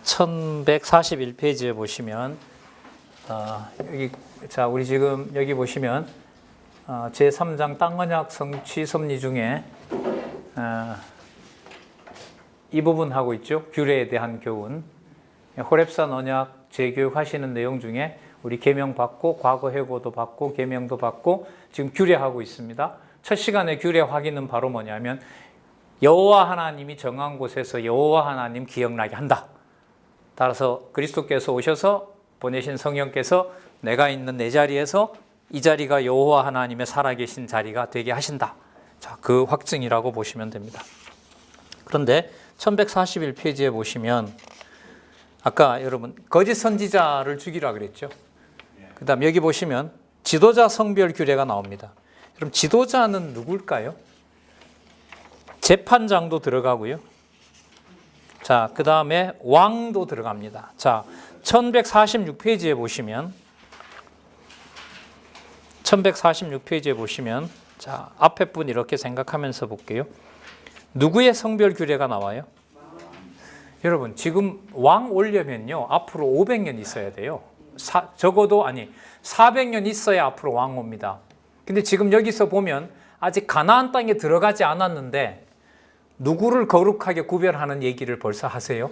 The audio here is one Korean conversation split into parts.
1141페이지에 보시면 우리 지금 여기 보시면 제3장 땅 언약 성취 섭리 중에 이 부분 하고 있죠. 규례에 대한 교훈. 호렙산 언약 재교육하시는 내용 중에 우리 계명 받고 과거 회고도 받고 계명도 받고 지금 규례하고 있습니다. 첫 시간에 규례 확인은 바로 뭐냐면 여호와 하나님이 정한 곳에서 여호와 하나님 기억나게 한다. 따라서 그리스도께서 오셔서 보내신 성령께서 내가 있는 내 자리에서 이 자리가 여호와 하나님의 살아계신 자리가 되게 하신다. 자, 그 확증이라고 보시면 됩니다. 그런데 1141페이지에 보시면 아까 여러분 거짓 선지자를 죽이라 그랬죠. 그 다음 여기 보시면 지도자 성별 규례가 나옵니다. 그럼 지도자는 누굴까요? 재판장도 들어가고요. 자, 그 다음에 왕도 들어갑니다. 자, 1146페이지에 보시면 자, 앞에 분 이렇게 생각하면서 볼게요. 누구의 성별 규례가 나와요? 여러분, 지금 왕 오려면요, 앞으로 500년 있어야 돼요. 적어도 400년 있어야 앞으로 왕 옵니다. 근데 지금 여기서 보면 아직 가나안 땅에 들어가지 않았는데 누구를 거룩하게 구별하는 얘기를 벌써 하세요?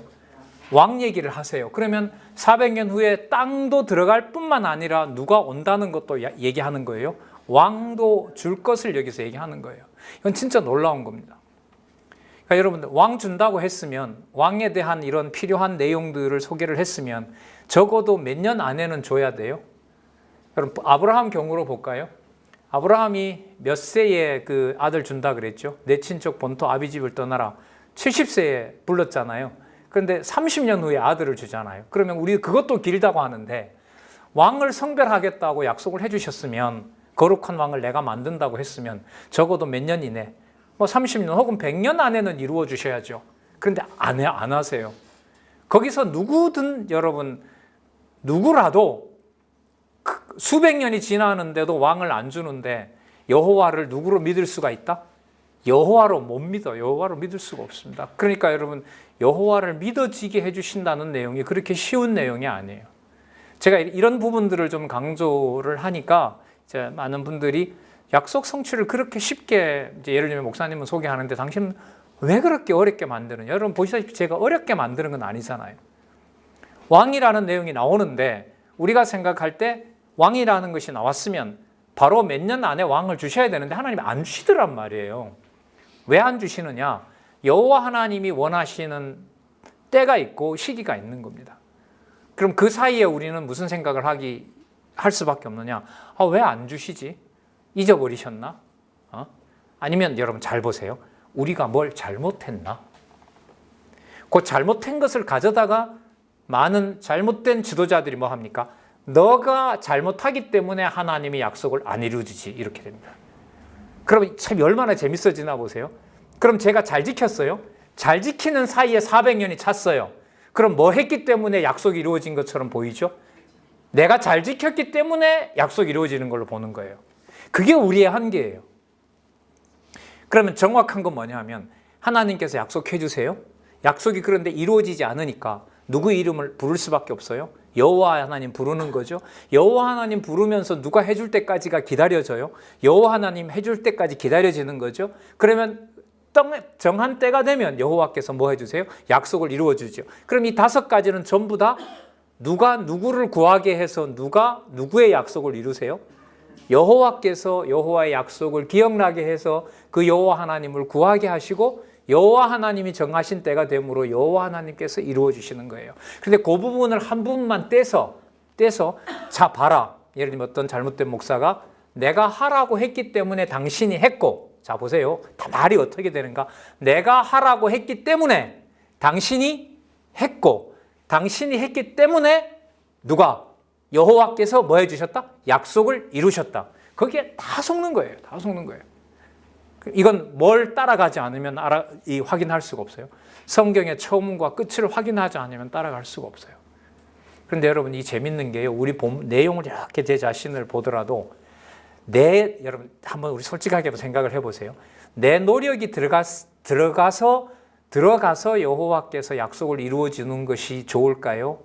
왕 얘기를 하세요. 그러면 400년 후에 땅도 들어갈 뿐만 아니라 누가 온다는 것도 얘기하는 거예요. 왕도 줄 것을 여기서 얘기하는 거예요. 이건 진짜 놀라운 겁니다. 그러니까 여러분들 왕 준다고 했으면 왕에 대한 이런 필요한 내용들을 소개를 했으면 적어도 몇 년 안에는 줘야 돼요. 여러분 아브라함 경우로 볼까요? 아브라함이 몇 세에 그 아들 준다 그랬죠? 내 친척 본토 아비집을 떠나라. 70세에 불렀잖아요. 그런데 30년 후에 아들을 주잖아요. 그러면 우리 그것도 길다고 하는데 왕을 성별하겠다고 약속을 해주셨으면 거룩한 왕을 내가 만든다고 했으면 적어도 몇 년 이내 30년 혹은 100년 안에는 이루어 주셔야죠. 그런데 안 하세요. 거기서 누구든 여러분 누구라도 수백 년이 지나는데도 왕을 안 주는데 여호와를 누구로 믿을 수가 있다? 여호와로 못 믿어. 여호와로 믿을 수가 없습니다. 그러니까 여러분 여호와를 믿어지게 해주신다는 내용이 그렇게 쉬운 내용이 아니에요. 제가 이런 부분들을 좀 강조를 하니까 이제 많은 분들이 약속 성취를 그렇게 쉽게 이제 예를 들면 목사님은 소개하는데 당신은 왜 그렇게 어렵게 만드느냐. 여러분 보시다시피 제가 어렵게 만드는 건 아니잖아요. 왕이라는 내용이 나오는데 우리가 생각할 때 왕이라는 것이 나왔으면 바로 몇 년 안에 왕을 주셔야 되는데 하나님이 안 주시더란 말이에요. 왜 안 주시느냐? 여호와 하나님이 원하시는 때가 있고 시기가 있는 겁니다. 그럼 그 사이에 우리는 무슨 생각을 할 수밖에 없느냐? 왜 안 주시지? 잊어버리셨나? 아니면 여러분 잘 보세요. 우리가 뭘 잘못했나? 그 잘못한 것을 가져다가 많은 잘못된 지도자들이 뭐 합니까? 너가 잘못하기 때문에 하나님이 약속을 안 이루어주지 이렇게 됩니다. 그럼 참 얼마나 재밌어지나 보세요. 그럼 제가 잘 지켰어요? 잘 지키는 사이에 400년이 찼어요. 그럼 뭐 했기 때문에 약속이 이루어진 것처럼 보이죠? 내가 잘 지켰기 때문에 약속이 이루어지는 걸로 보는 거예요. 그게 우리의 한계예요. 그러면 정확한 건 뭐냐 하면 하나님께서 약속해 주세요. 약속이 그런데 이루어지지 않으니까 누구 이름을 부를 수밖에 없어요? 여호와 하나님 부르는 거죠. 여호와 하나님 부르면서 누가 해줄 때까지가 기다려져요. 여호와 하나님 해줄 때까지 기다려지는 거죠. 그러면 정한 때가 되면 여호와께서 뭐 해주세요? 약속을 이루어주죠. 그럼 이 5가지는 전부 다 누가 누구를 구하게 해서 누가 누구의 약속을 이루세요? 여호와께서 여호와의 약속을 기억나게 해서 그 여호와 하나님을 구하게 하시고 여호와 하나님이 정하신 때가 되므로 여호와 하나님께서 이루어 주시는 거예요. 그런데 그 부분을 한 부분만 떼서 자 봐라. 예를 들면 어떤 잘못된 목사가 내가 하라고 했기 때문에 당신이 했고, 자 보세요. 다 말이 어떻게 되는가? 내가 하라고 했기 때문에 당신이 했고, 당신이 했기 때문에 누가? 여호와께서 뭐 해주셨다? 약속을 이루셨다. 거기에 다 속는 거예요. 다 속는 거예요. 이건 뭘 따라가지 않으면 확인할 수가 없어요. 성경의 처음과 끝을 확인하지 않으면 따라갈 수가 없어요. 그런데 여러분 이 재밌는 게요. 우리 내용을 이렇게 제 자신을 보더라도 여러분 한번 우리 솔직하게 생각을 해보세요. 내 노력이 들어가서 들어가서 여호와께서 약속을 이루어 주는 것이 좋을까요?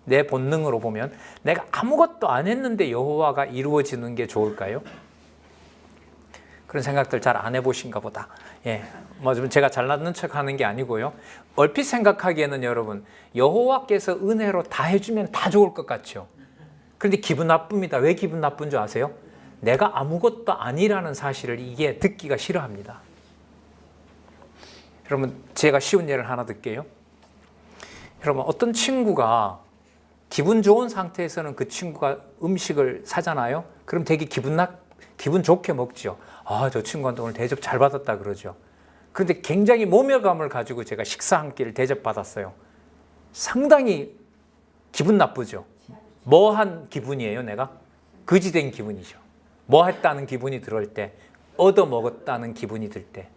내 본능으로 보면 내가 아무것도 안 했는데 여호와가 이루어지는 게 좋을까요? 그런 생각들 잘 안 해보신가 보다. 예, 뭐 제가 잘났는 척하는 게 아니고요. 얼핏 생각하기에는 여러분 여호와께서 은혜로 다 해주면 다 좋을 것 같죠. 그런데 기분 나쁩니다. 왜 기분 나쁜 줄 아세요? 내가 아무것도 아니라는 사실을 이게 듣기가 싫어합니다. 여러분 제가 쉬운 예를 하나 들게요. 여러분 어떤 친구가 기분 좋은 상태에서는 그 친구가 음식을 사잖아요. 그럼 되게 기분 좋게 먹죠. 아, 저 친구한테 오늘 대접 잘 받았다 그러죠. 그런데 굉장히 모멸감을 가지고 제가 식사 한 끼를 대접받았어요. 상당히 기분 나쁘죠. 뭐 한 기분이에요, 내가? 거지된 기분이죠. 뭐 했다는 기분이 들을 때, 얻어먹었다는 기분이 들 때.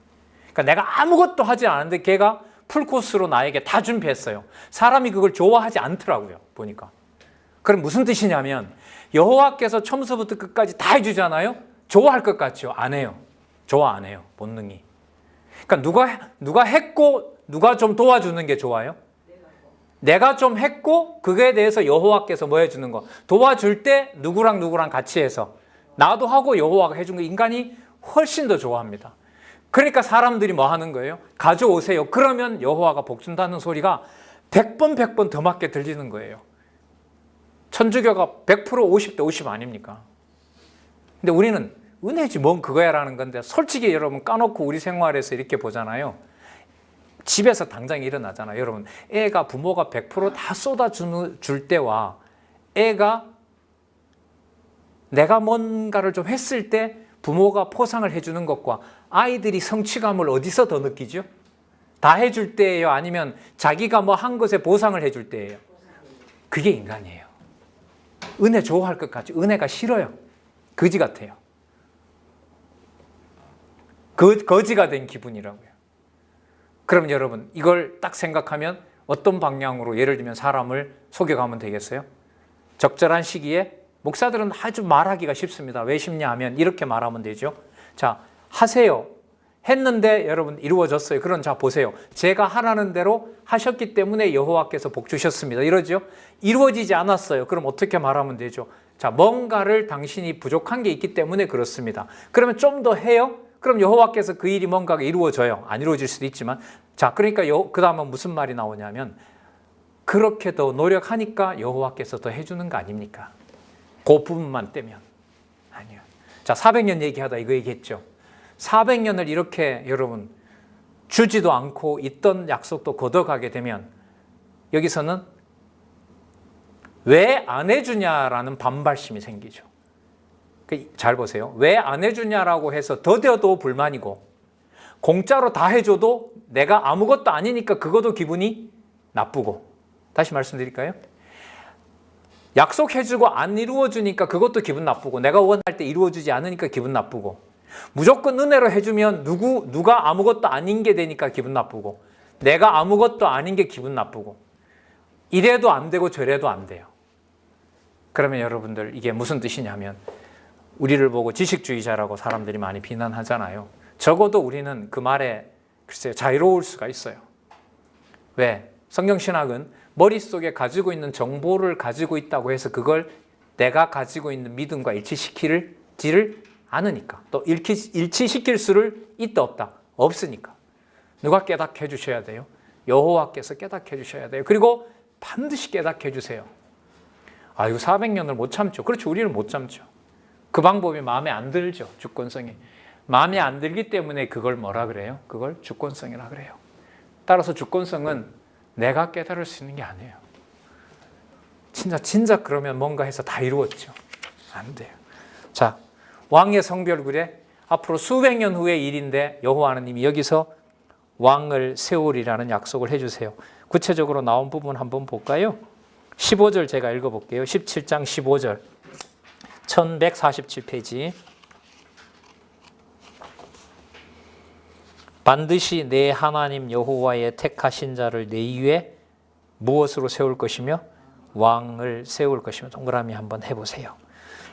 그러니까 내가 아무것도 하지 않았는데 걔가 풀코스로 나에게 다 준비했어요. 사람이 그걸 좋아하지 않더라고요, 보니까. 그럼 무슨 뜻이냐면 여호와께서 처음부터 끝까지 다 해주잖아요. 좋아할 것 같죠? 안 해요. 좋아 안 해요, 본능이. 그러니까 누가 했고 누가 좀 도와주는 게 좋아요? 내가 좀 했고 그거에 대해서 여호와께서 뭐 해주는 거. 도와줄 때 누구랑 같이 해서 나도 하고 여호와가 해준 거 인간이 훨씬 더 좋아합니다. 그러니까 사람들이 뭐 하는 거예요? 가져오세요. 그러면 여호와가 복 준다는 소리가 100번 더 맞게 들리는 거예요. 천주교가 100% 50대 50 아닙니까? 근데 우리는 은혜지 뭔 그거야라는 건데 솔직히 여러분 까놓고 우리 생활에서 이렇게 보잖아요. 집에서 당장 일어나잖아요. 여러분 애가 부모가 100% 다 쏟아줄 때와 애가 내가 뭔가를 좀 했을 때 부모가 포상을 해주는 것과 아이들이 성취감을 어디서 더 느끼죠? 다 해줄 때예요? 아니면 자기가 뭐 한 것에 보상을 해줄 때예요? 그게 인간이에요. 은혜 좋아할 것 같죠? 은혜가 싫어요. 거지 같아요. 거지가 된 기분이라고요. 그럼 여러분 이걸 딱 생각하면 어떤 방향으로 예를 들면 사람을 속여가면 되겠어요? 적절한 시기에 목사들은 아주 말하기가 쉽습니다. 왜 쉽냐 하면 이렇게 말하면 되죠. 자, 하세요. 했는데 여러분 이루어졌어요. 그럼 자 보세요. 제가 하라는 대로 하셨기 때문에 여호와께서 복 주셨습니다. 이러죠. 이루어지지 않았어요. 그럼 어떻게 말하면 되죠? 자, 뭔가를 당신이 부족한 게 있기 때문에 그렇습니다. 그러면 좀 더 해요. 그럼 여호와께서 그 일이 뭔가가 이루어져요. 안 이루어질 수도 있지만 자, 그러니까 그 다음은 무슨 말이 나오냐면 그렇게 더 노력하니까 여호와께서 더 해주는 거 아닙니까? 그 부분만 떼면 아니요. 자, 400년 얘기하다 이거 얘기했죠. 400년을 이렇게 여러분 주지도 않고 있던 약속도 거둬가게 되면 여기서는 왜 안 해주냐라는 반발심이 생기죠. 잘 보세요. 왜 안 해주냐라고 해서 더뎌도 불만이고 공짜로 다 해줘도 내가 아무것도 아니니까 그것도 기분이 나쁘고. 다시 말씀드릴까요? 약속해주고 안 이루어주니까 그것도 기분 나쁘고 내가 원할 때 이루어주지 않으니까 기분 나쁘고 무조건 은혜로 해주면 누가 아무것도 아닌 게 되니까 기분 나쁘고 내가 아무것도 아닌 게 기분 나쁘고 이래도 안 되고 저래도 안 돼요. 그러면 여러분들 이게 무슨 뜻이냐면 우리를 보고 지식주의자라고 사람들이 많이 비난하잖아요. 적어도 우리는 그 말에 글쎄요 자유로울 수가 있어요. 왜? 성경신학은 머릿속에 가지고 있는 정보를 가지고 있다고 해서 그걸 내가 가지고 있는 믿음과 일치시키지를 않으니까 또 일치시킬 수를 있다 없다? 없으니까. 누가 깨닫게 해주셔야 돼요? 여호와께서 깨닫게 해주셔야 돼요. 그리고 반드시 깨닫게 해주세요. 아 이거 400년을 못 참죠. 그렇죠. 우리는 못 참죠. 그 방법이 마음에 안 들죠. 주권성이. 마음에 안 들기 때문에 그걸 뭐라 그래요? 그걸 주권성이라 그래요. 따라서 주권성은 내가 깨달을 수 있는 게 아니에요. 진짜 그러면 뭔가 해서 다 이루었죠. 안 돼요. 자, 왕의 성별구례 앞으로 수백 년 후의 일인데 여호와 하나님이 여기서 왕을 세우리라는 약속을 해주세요. 구체적으로 나온 부분 한번 볼까요? 15절 제가 읽어볼게요. 17장 15절 1147페이지 반드시 내 하나님 여호와의 택하신 자를 내 위에 무엇으로 세울 것이며 왕을 세울 것이며 동그라미 한번 해보세요.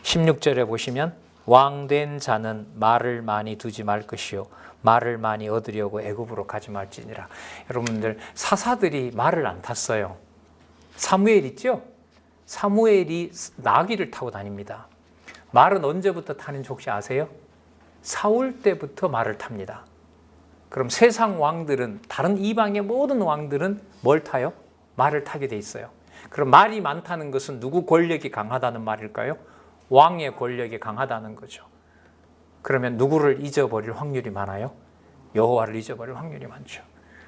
16절에 보시면 왕된 자는 말을 많이 두지 말 것이요 말을 많이 얻으려고 애굽으로 가지 말지니라. 여러분들 사사들이 말을 안 탔어요. 사무엘 있죠? 사무엘이 나귀를 타고 다닙니다. 말은 언제부터 타는지 혹시 아세요? 사울 때부터 말을 탑니다. 그럼 세상 왕들은, 다른 이방의 모든 왕들은 뭘 타요? 말을 타게 돼 있어요. 그럼 말이 많다는 것은 누구 권력이 강하다는 말일까요? 왕의 권력이 강하다는 거죠. 그러면 누구를 잊어버릴 확률이 많아요? 여호와를 잊어버릴 확률이 많죠.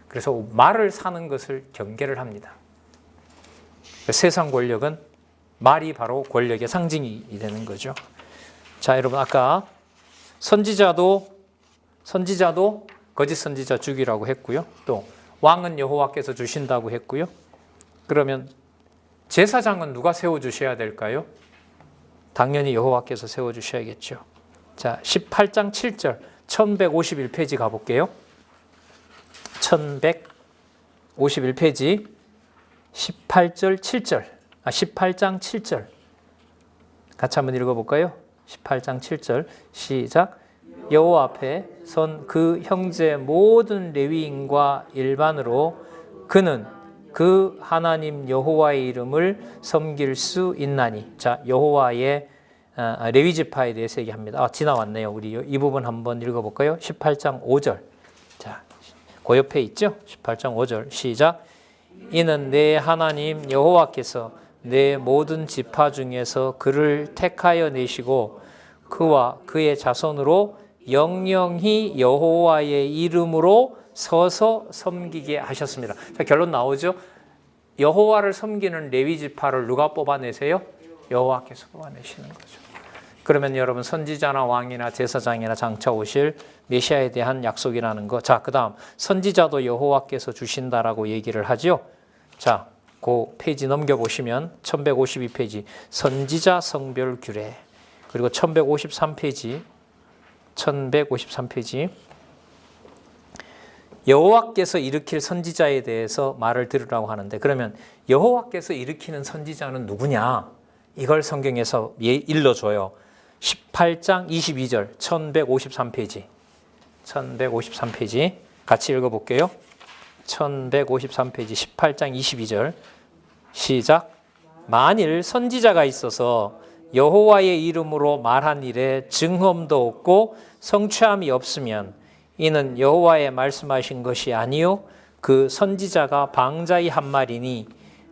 그래서 말을 사는 것을 경계를 합니다. 세상 권력은 말이 바로 권력의 상징이 되는 거죠. 자, 여러분 아까 선지자도 거짓 선지자 죽이라고 했고요. 또 왕은 여호와께서 주신다고 했고요. 그러면 제사장은 누가 세워주셔야 될까요? 당연히 여호와께서 세워주셔야겠죠. 자, 18장 7절 1151페이지 가볼게요. 1151페이지 18장 7절 같이 한번 읽어볼까요? 18장 7절 시작. 여호와 앞에 선 그 형제 모든 레위인과 일반으로 그는 그 하나님 여호와의 이름을 섬길 수 있나니. 자, 여호와의 레위 지파에 대해서 얘기합니다. 지나왔네요. 우리 이 부분 한번 읽어볼까요? 18장 5절. 자, 그 옆에 있죠? 18장 5절 시작. 이는 내 하나님 여호와께서 내 모든 지파 중에서 그를 택하여 내시고 그와 그의 자손으로 영영히 여호와의 이름으로 서서 섬기게 하셨습니다. 자, 결론 나오죠? 여호와를 섬기는 레위 지파를 누가 뽑아내세요? 여호와께서 뽑아내시는 거죠. 그러면 여러분 선지자나 왕이나 제사장이나 장차 오실 메시아에 대한 약속이라는 거. 자, 그다음 선지자도 여호와께서 주신다라고 얘기를 하죠. 자, 그 페이지 넘겨보시면 1152페이지 선지자 성별 규례, 그리고 1153페이지 여호와께서 일으킬 선지자에 대해서 말을 들으라고 하는데, 그러면 여호와께서 일으키는 선지자는 누구냐? 이걸 성경에서 일러줘요. 18장 22절 1153페이지 같이 읽어볼게요. 1153페이지 18장 22절 시작. 만일 선지자가 있어서 여호와의 이름으로 말한 일에 증언도 없고 성취함이 없으면 이는 여호와의 말씀하신 것이 아니요 그 선지자가 방자히 한 말이니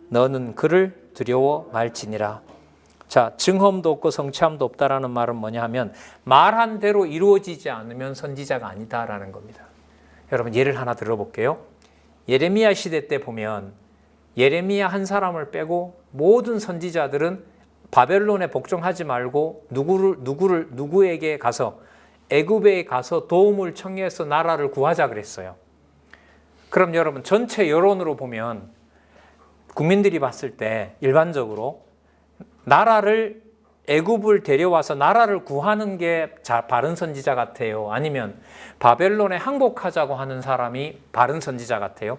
너는 그를 두려워 말지니라. 자, 증언도 없고 성취함도 없다라는 말은 뭐냐 하면 말한 대로 이루어지지 않으면 선지자가 아니다라는 겁니다. 여러분 예를 하나 들어볼게요. 예레미야 시대 때 보면 예레미야 한 사람을 빼고 모든 선지자들은 바벨론에 복종하지 말고 누구에게 가서 애굽에 가서 도움을 청해서 나라를 구하자 그랬어요. 그럼 여러분 전체 여론으로 보면 국민들이 봤을 때 일반적으로 나라를 애굽을 데려와서 나라를 구하는 게 바른 선지자 같아요? 아니면 바벨론에 항복하자고 하는 사람이 바른 선지자 같아요?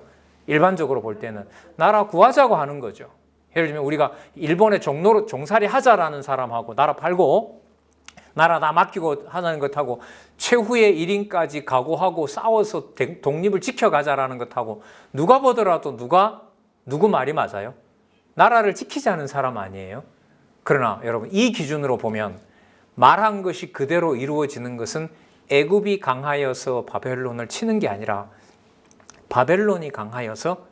일반적으로 볼 때는 나라 구하자고 하는 거죠. 예를 들면 우리가 일본에 종살이 하자라는 사람하고 나라 팔고 나라 다 맡기고 하는 것하고 최후의 1인까지 각오하고 싸워서 독립을 지켜가자라는 것하고 누가 보더라도 누구 말이 맞아요? 나라를 지키자는 사람 아니에요? 그러나 여러분 이 기준으로 보면 말한 것이 그대로 이루어지는 것은 애굽이 강하여서 바벨론을 치는 게 아니라 바벨론이 강하여서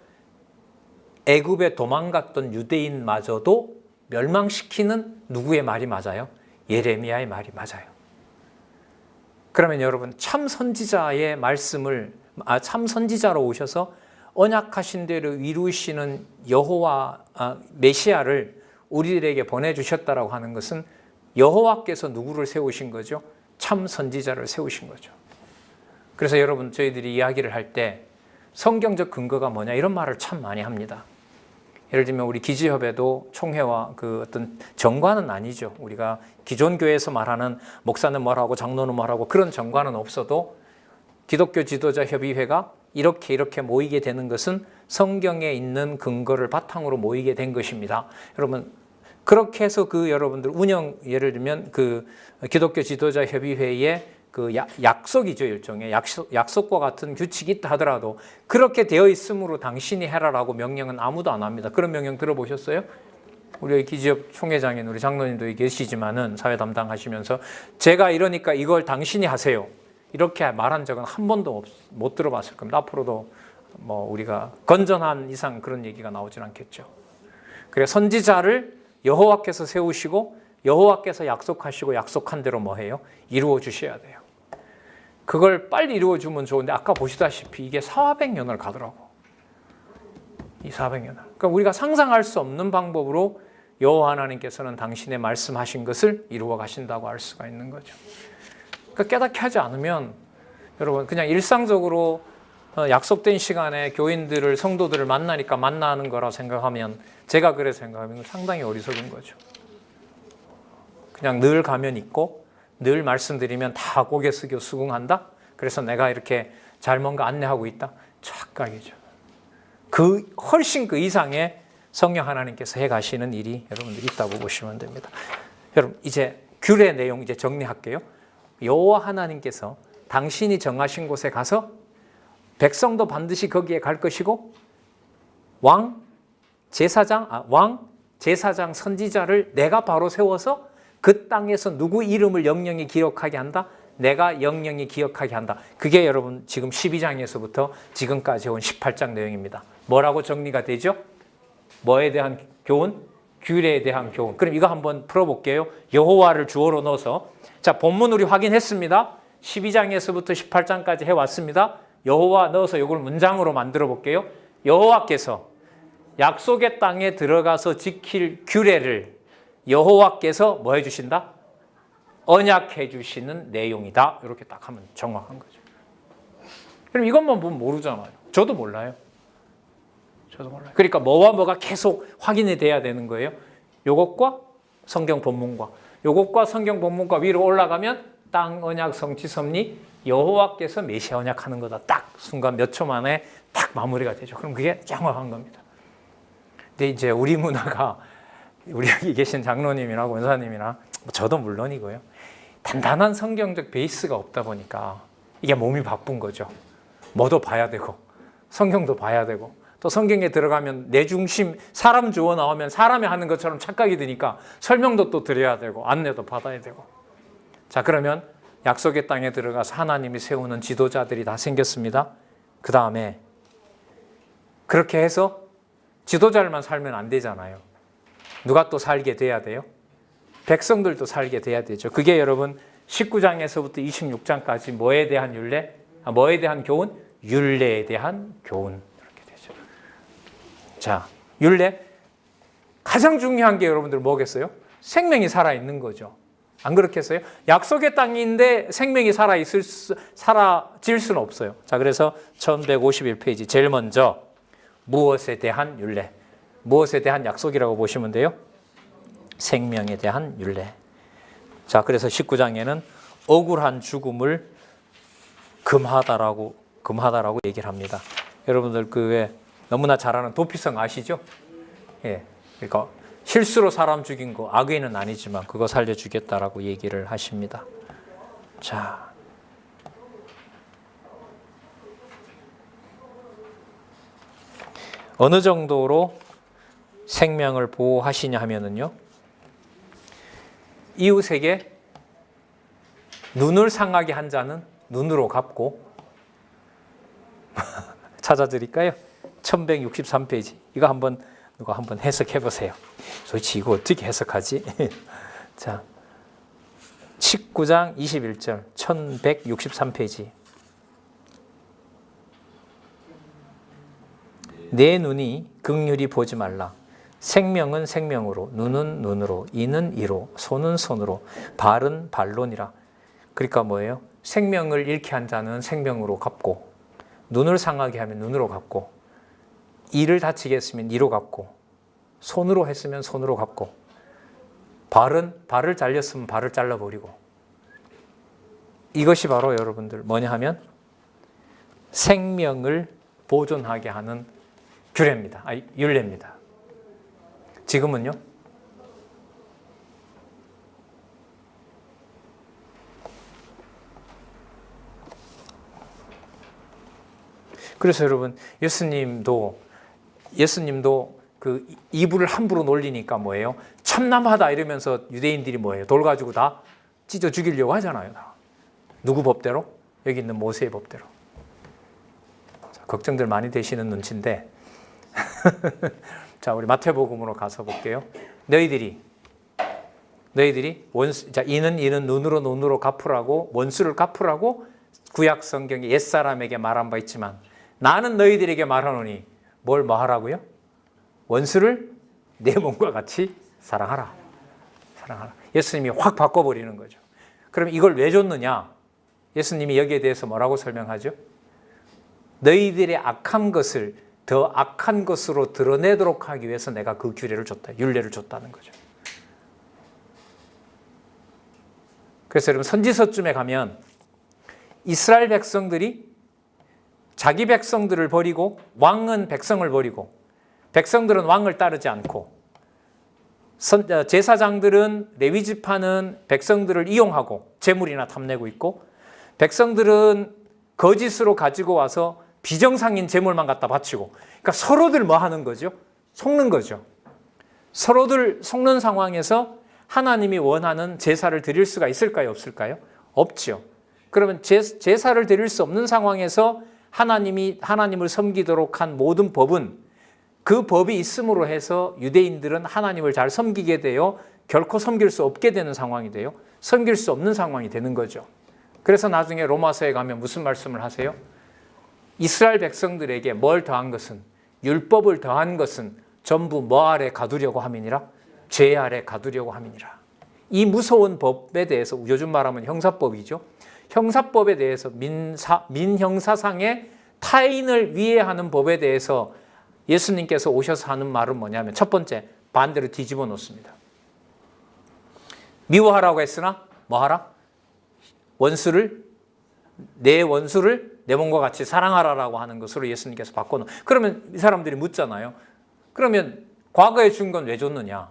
애굽에 도망갔던 유대인마저도 멸망시키는 누구의 말이 맞아요? 예레미야의 말이 맞아요. 그러면 여러분 참 선지자의 말씀을 참 선지자로 오셔서 언약하신 대로 이루시는 여호와 메시아를 우리들에게 보내주셨다라고 하는 것은 여호와께서 누구를 세우신 거죠? 참 선지자를 세우신 거죠. 그래서 여러분 저희들이 이야기를 할 때 성경적 근거가 뭐냐 이런 말을 참 많이 합니다. 예를 들면 우리 기지협에도 총회와 그 어떤 정관은 아니죠. 우리가 기존 교회에서 말하는 목사는 뭐라고 장로는 뭐라고 그런 정관은 없어도 기독교 지도자 협의회가 이렇게 모이게 되는 것은 성경에 있는 근거를 바탕으로 모이게 된 것입니다. 여러분 그렇게 해서 그 여러분들 운영, 예를 들면 그 기독교 지도자 협의회의 그 약속이죠. 일종의 약속과 같은 규칙이 있다 하더라도 그렇게 되어 있으므로 당신이 해라라고 명령은 아무도 안 합니다. 그런 명령 들어보셨어요? 우리 기지협 총회장인 우리 장로님도 계시지만은 사회 담당하시면서 제가 이러니까 이걸 당신이 하세요. 이렇게 말한 적은 한 번도 못 들어봤을 겁니다. 앞으로도 뭐 우리가 건전한 이상 그런 얘기가 나오진 않겠죠. 그래 선지자를 여호와께서 세우시고 여호와께서 약속하시고 약속한 대로 뭐 해요? 이루어 주셔야 돼요. 그걸 빨리 이루어 주면 좋은데 아까 보시다시피 이게 400년을 가더라고. 이 400년을. 그러니까 우리가 상상할 수 없는 방법으로 여호와 하나님께서는 당신의 말씀하신 것을 이루어 가신다고 할 수가 있는 거죠. 그러니까 깨닫게 하지 않으면 여러분 그냥 일상적으로 약속된 시간에 교인들을 성도들을 만나니까 만나는 거라 생각하면 제가 그래 생각하면 상당히 어리석은 거죠. 그냥 늘 가면 있고 늘 말씀드리면 다 고개 숙여 수긍한다. 그래서 내가 이렇게 잘 뭔가 안내하고 있다. 착각이죠. 훨씬 그 이상의 성령 하나님께서 해가시는 일이 여러분들 있다고 보시면 됩니다. 여러분 이제 규례 내용 이제 정리할게요. 여호와 하나님께서 당신이 정하신 곳에 가서 백성도 반드시 거기에 갈 것이고 왕, 제사장, 선지자를 내가 바로 세워서 그 땅에서 누구 이름을 영영히 기억하게 한다? 내가 영영히 기억하게 한다. 그게 여러분 지금 12장에서부터 지금까지 온 18장 내용입니다. 뭐라고 정리가 되죠? 뭐에 대한 교훈? 규례에 대한 교훈. 그럼 이거 한번 풀어볼게요. 여호와를 주어로 넣어서. 자, 본문 우리 확인했습니다. 12장에서부터 18장까지 해왔습니다. 여호와 넣어서 이걸 문장으로 만들어 볼게요. 여호와께서 약속의 땅에 들어가서 지킬 규례를 여호와께서 뭐 해주신다? 언약해 주시는 내용이다. 이렇게 딱 하면 정확한 거죠. 그럼 이것만 보면 모르잖아요. 저도 몰라요. 그러니까 뭐와 뭐가 계속 확인이 돼야 되는 거예요. 요것과 성경 본문과 요것과 성경 본문과 위로 올라가면 땅 언약 성취 섭리 여호와께서 메시아 언약하는 거다. 딱 순간 몇 초 만에 딱 마무리가 되죠. 그럼 그게 정확한 겁니다. 근데 이제 우리 문화가 우리 여기 계신 장로님이나 권사님이나 저도 물론이고요. 단단한 성경적 베이스가 없다 보니까 이게 몸이 바쁜 거죠. 뭐도 봐야 되고 성경도 봐야 되고 또 성경에 들어가면 내 중심 사람 주어 나오면 사람이 하는 것처럼 착각이 드니까 설명도 또 드려야 되고 안내도 받아야 되고. 자, 그러면 약속의 땅에 들어가서 하나님이 세우는 지도자들이 다 생겼습니다. 그 다음에 그렇게 해서 지도자들만 살면 안 되잖아요. 누가 또 살게 돼야 돼요? 백성들도 살게 돼야 되죠. 그게 여러분 19장에서부터 26장까지 뭐에 대한 율례? 뭐에 대한 교훈? 율례에 대한 교훈. 이렇게 되죠. 자, 율례 가장 중요한 게 여러분들 뭐겠어요? 생명이 살아있는 거죠. 안 그렇겠어요? 약속의 땅인데 생명이 사라질 수는 없어요. 자, 그래서 1151페이지 제일 먼저 무엇에 대한 율례, 무엇에 대한 약속이라고 보시면 돼요? 생명에 대한 율례. 자, 그래서 19장에는 억울한 죽음을 금하다라고 얘기를 합니다. 여러분들 그 왜 너무나 잘 아는 도피성 아시죠? 예, 그러니까 실수로 사람 죽인 거 악의는 아니지만 그거 살려주겠다라고 얘기를 하십니다. 자, 어느 정도로 생명을 보호하시냐 하면은요, 이웃에게 눈을 상하게 한 자는 눈으로 갚고 찾아드릴까요? 1163페이지. 이거 누가 한번 해석해 보세요. 도대체 이거 어떻게 해석하지? 자, 19장 21절 1163페이지. 내 눈이 긍휼히 보지 말라. 생명은 생명으로, 눈은 눈으로, 이는 이로, 손은 손으로, 발은 발론이라. 그러니까 뭐예요? 생명을 잃게 한 자는 생명으로 갚고, 눈을 상하게 하면 눈으로 갚고, 이를 다치게 했으면 이로 갚고, 손으로 했으면 손으로 갚고, 발을 잘렸으면 발을 잘라버리고. 이것이 바로 여러분들 뭐냐 하면 생명을 보존하게 하는 규례입니다. 율례입니다. 지금은요, 그래서 여러분 예수님도 그 이불을 함부로 놀리니까 뭐예요? 참남하다 이러면서 유대인들이 뭐예요? 돌 가지고 다 찢어 죽이려고 하잖아요. 다. 누구 법대로? 여기 있는 모세의 법대로. 자, 걱정들 많이 되시는 눈치인데 자, 우리 마태복음으로 가서 볼게요. 너희들이 원수, 자, 이는 눈으로 갚으라고, 원수를 갚으라고 구약 성경에 옛사람에게 말한 바 있지만 나는 너희들에게 말하노니 뭘 뭐 하라고요? 원수를 내 몸과 같이 사랑하라. 사랑하라. 예수님이 확 바꿔버리는 거죠. 그럼 이걸 왜 줬느냐? 예수님이 여기에 대해서 뭐라고 설명하죠? 너희들의 악한 것을 더 악한 것으로 드러내도록 하기 위해서 내가 그 규례를 줬다. 율례를 줬다는 거죠. 그래서 여러분 선지서쯤에 가면 이스라엘 백성들이 자기 백성들을 버리고 왕은 백성을 버리고 백성들은 왕을 따르지 않고 제사장들은 레위 지파는 백성들을 이용하고 재물이나 탐내고 있고 백성들은 거짓으로 가지고 와서 비정상인 재물만 갖다 바치고 그러니까 서로들 뭐 하는 거죠? 속는 거죠. 서로들 속는 상황에서 하나님이 원하는 제사를 드릴 수가 있을까요? 없을까요? 없죠. 그러면 제사를 드릴 수 없는 상황에서 하나님을 섬기도록 한 모든 법은 그 법이 있음으로 해서 유대인들은 하나님을 잘 섬기게 되어 결코 섬길 수 없게 되는 상황이 돼요. 섬길 수 없는 상황이 되는 거죠. 그래서 나중에 로마서에 가면 무슨 말씀을 하세요? 이스라엘 백성들에게 뭘 더한 것은 율법을 더한 것은 전부 뭐 아래 가두려고 함이니라? 죄 아래 가두려고 함이니라. 이 무서운 법에 대해서 요즘 말하면 형사법이죠. 형사법에 대해서 민형사상의 타인을 위해하는 법에 대해서 예수님께서 오셔서 하는 말은 뭐냐면 첫 번째 반대로 뒤집어 놓습니다. 미워하라고 했으나 뭐 하라? 내 원수를 내 몸과 같이 사랑하라라고 하는 것으로 예수님께서 바꿔놓은. 그러면 이 사람들이 묻잖아요. 그러면 과거에 준 건 왜 줬느냐?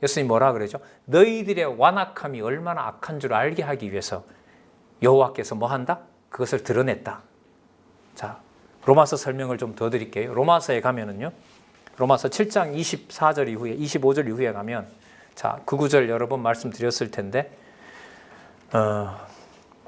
예수님 뭐라 그러죠? 너희들의 완악함이 얼마나 악한 줄 알게 하기 위해서 여호와께서 뭐 한다? 그것을 드러냈다. 자, 로마서 설명을 좀 더 드릴게요. 로마서에 가면은요. 로마서 7장 24절 이후에 25절 이후에 가면 자, 그 구절 여러 번 말씀드렸을 텐데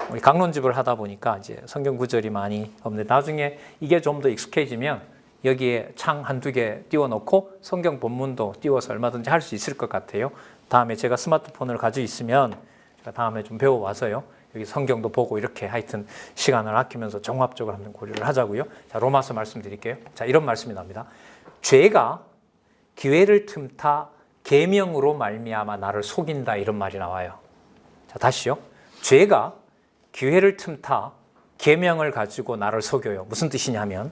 우리 강론집을 하다 보니까 이제 성경 구절이 많이 없는데 나중에 이게 좀 더 익숙해지면 여기에 창 한두 개 띄워놓고 성경 본문도 띄워서 얼마든지 할 수 있을 것 같아요. 다음에 제가 스마트폰을 가지고 있으면 제가 다음에 좀 배워와서요. 여기 성경도 보고 이렇게 하여튼 시간을 아끼면서 종합적으로 한번 고려를 하자고요. 자, 로마서 말씀드릴게요. 자, 이런 말씀이 납니다. 죄가 기회를 틈타 계명으로 말미암아 나를 속인다 이런 말이 나와요. 자, 다시요. 죄가 기회를 틈타 계명을 가지고 나를 속여요. 무슨 뜻이냐면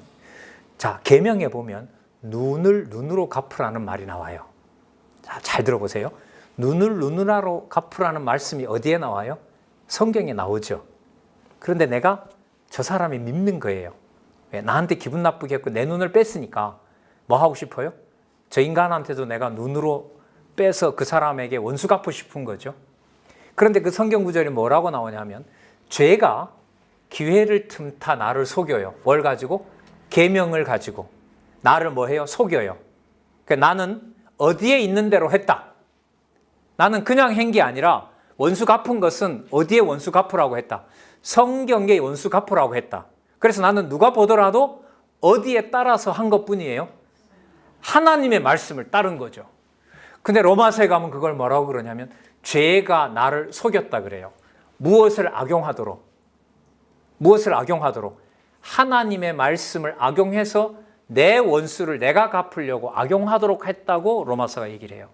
자, 계명에 보면 눈으로 갚으라는 말이 나와요. 자, 잘 들어보세요. 눈으로 갚으라는 말씀이 어디에 나와요? 성경에 나오죠. 그런데 내가 저 사람이 밉는 거예요. 왜? 나한테 기분 나쁘게 했고 내 눈을 뺐으니까 뭐 하고 싶어요? 저 인간한테도 내가 눈으로 빼서 그 사람에게 원수 갚고 싶은 거죠. 그런데 그 성경 구절이 뭐라고 나오냐면 죄가 기회를 틈타 나를 속여요. 뭘 가지고? 계명을 가지고 나를 뭐 해요? 속여요. 그러니까 나는 어디에 있는 대로 했다. 나는 그냥 한 게 아니라 원수 갚은 것은 어디에 원수 갚으라고 했다. 성경에 원수 갚으라고 했다. 그래서 나는 누가 보더라도 어디에 따라서 한 것뿐이에요? 하나님의 말씀을 따른 거죠. 근데 로마서에 가면 그걸 뭐라고 그러냐면 죄가 나를 속였다 그래요. 무엇을 악용하도록? 하나님의 말씀을 악용해서 내 원수를 내가 갚으려고 악용하도록 했다고 로마서가 얘기를 해요.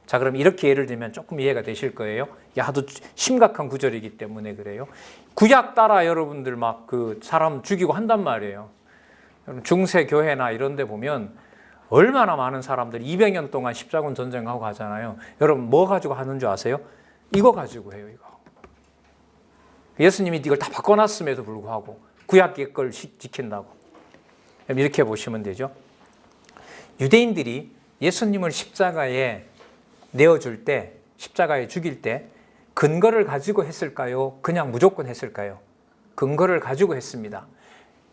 자, 그럼 이렇게 예를 들면 조금 이해가 되실 거예요. 이게 아주 심각한 구절이기 때문에 그래요. 구약 따라 여러분들 막 그 사람 죽이고 한단 말이에요. 중세 교회나 이런 데 보면 얼마나 많은 사람들이 200년 동안 십자군 전쟁하고 가잖아요. 여러분 뭐 가지고 하는 줄 아세요? 이거 가지고 해요, 이거. 예수님이 이걸 다 바꿔놨음에도 불구하고 구약의 걸 지킨다고. 이렇게 보시면 되죠. 유대인들이 예수님을 십자가에 내어줄 때, 십자가에 죽일 때 근거를 가지고 했을까요? 그냥 무조건 했을까요? 근거를 가지고 했습니다.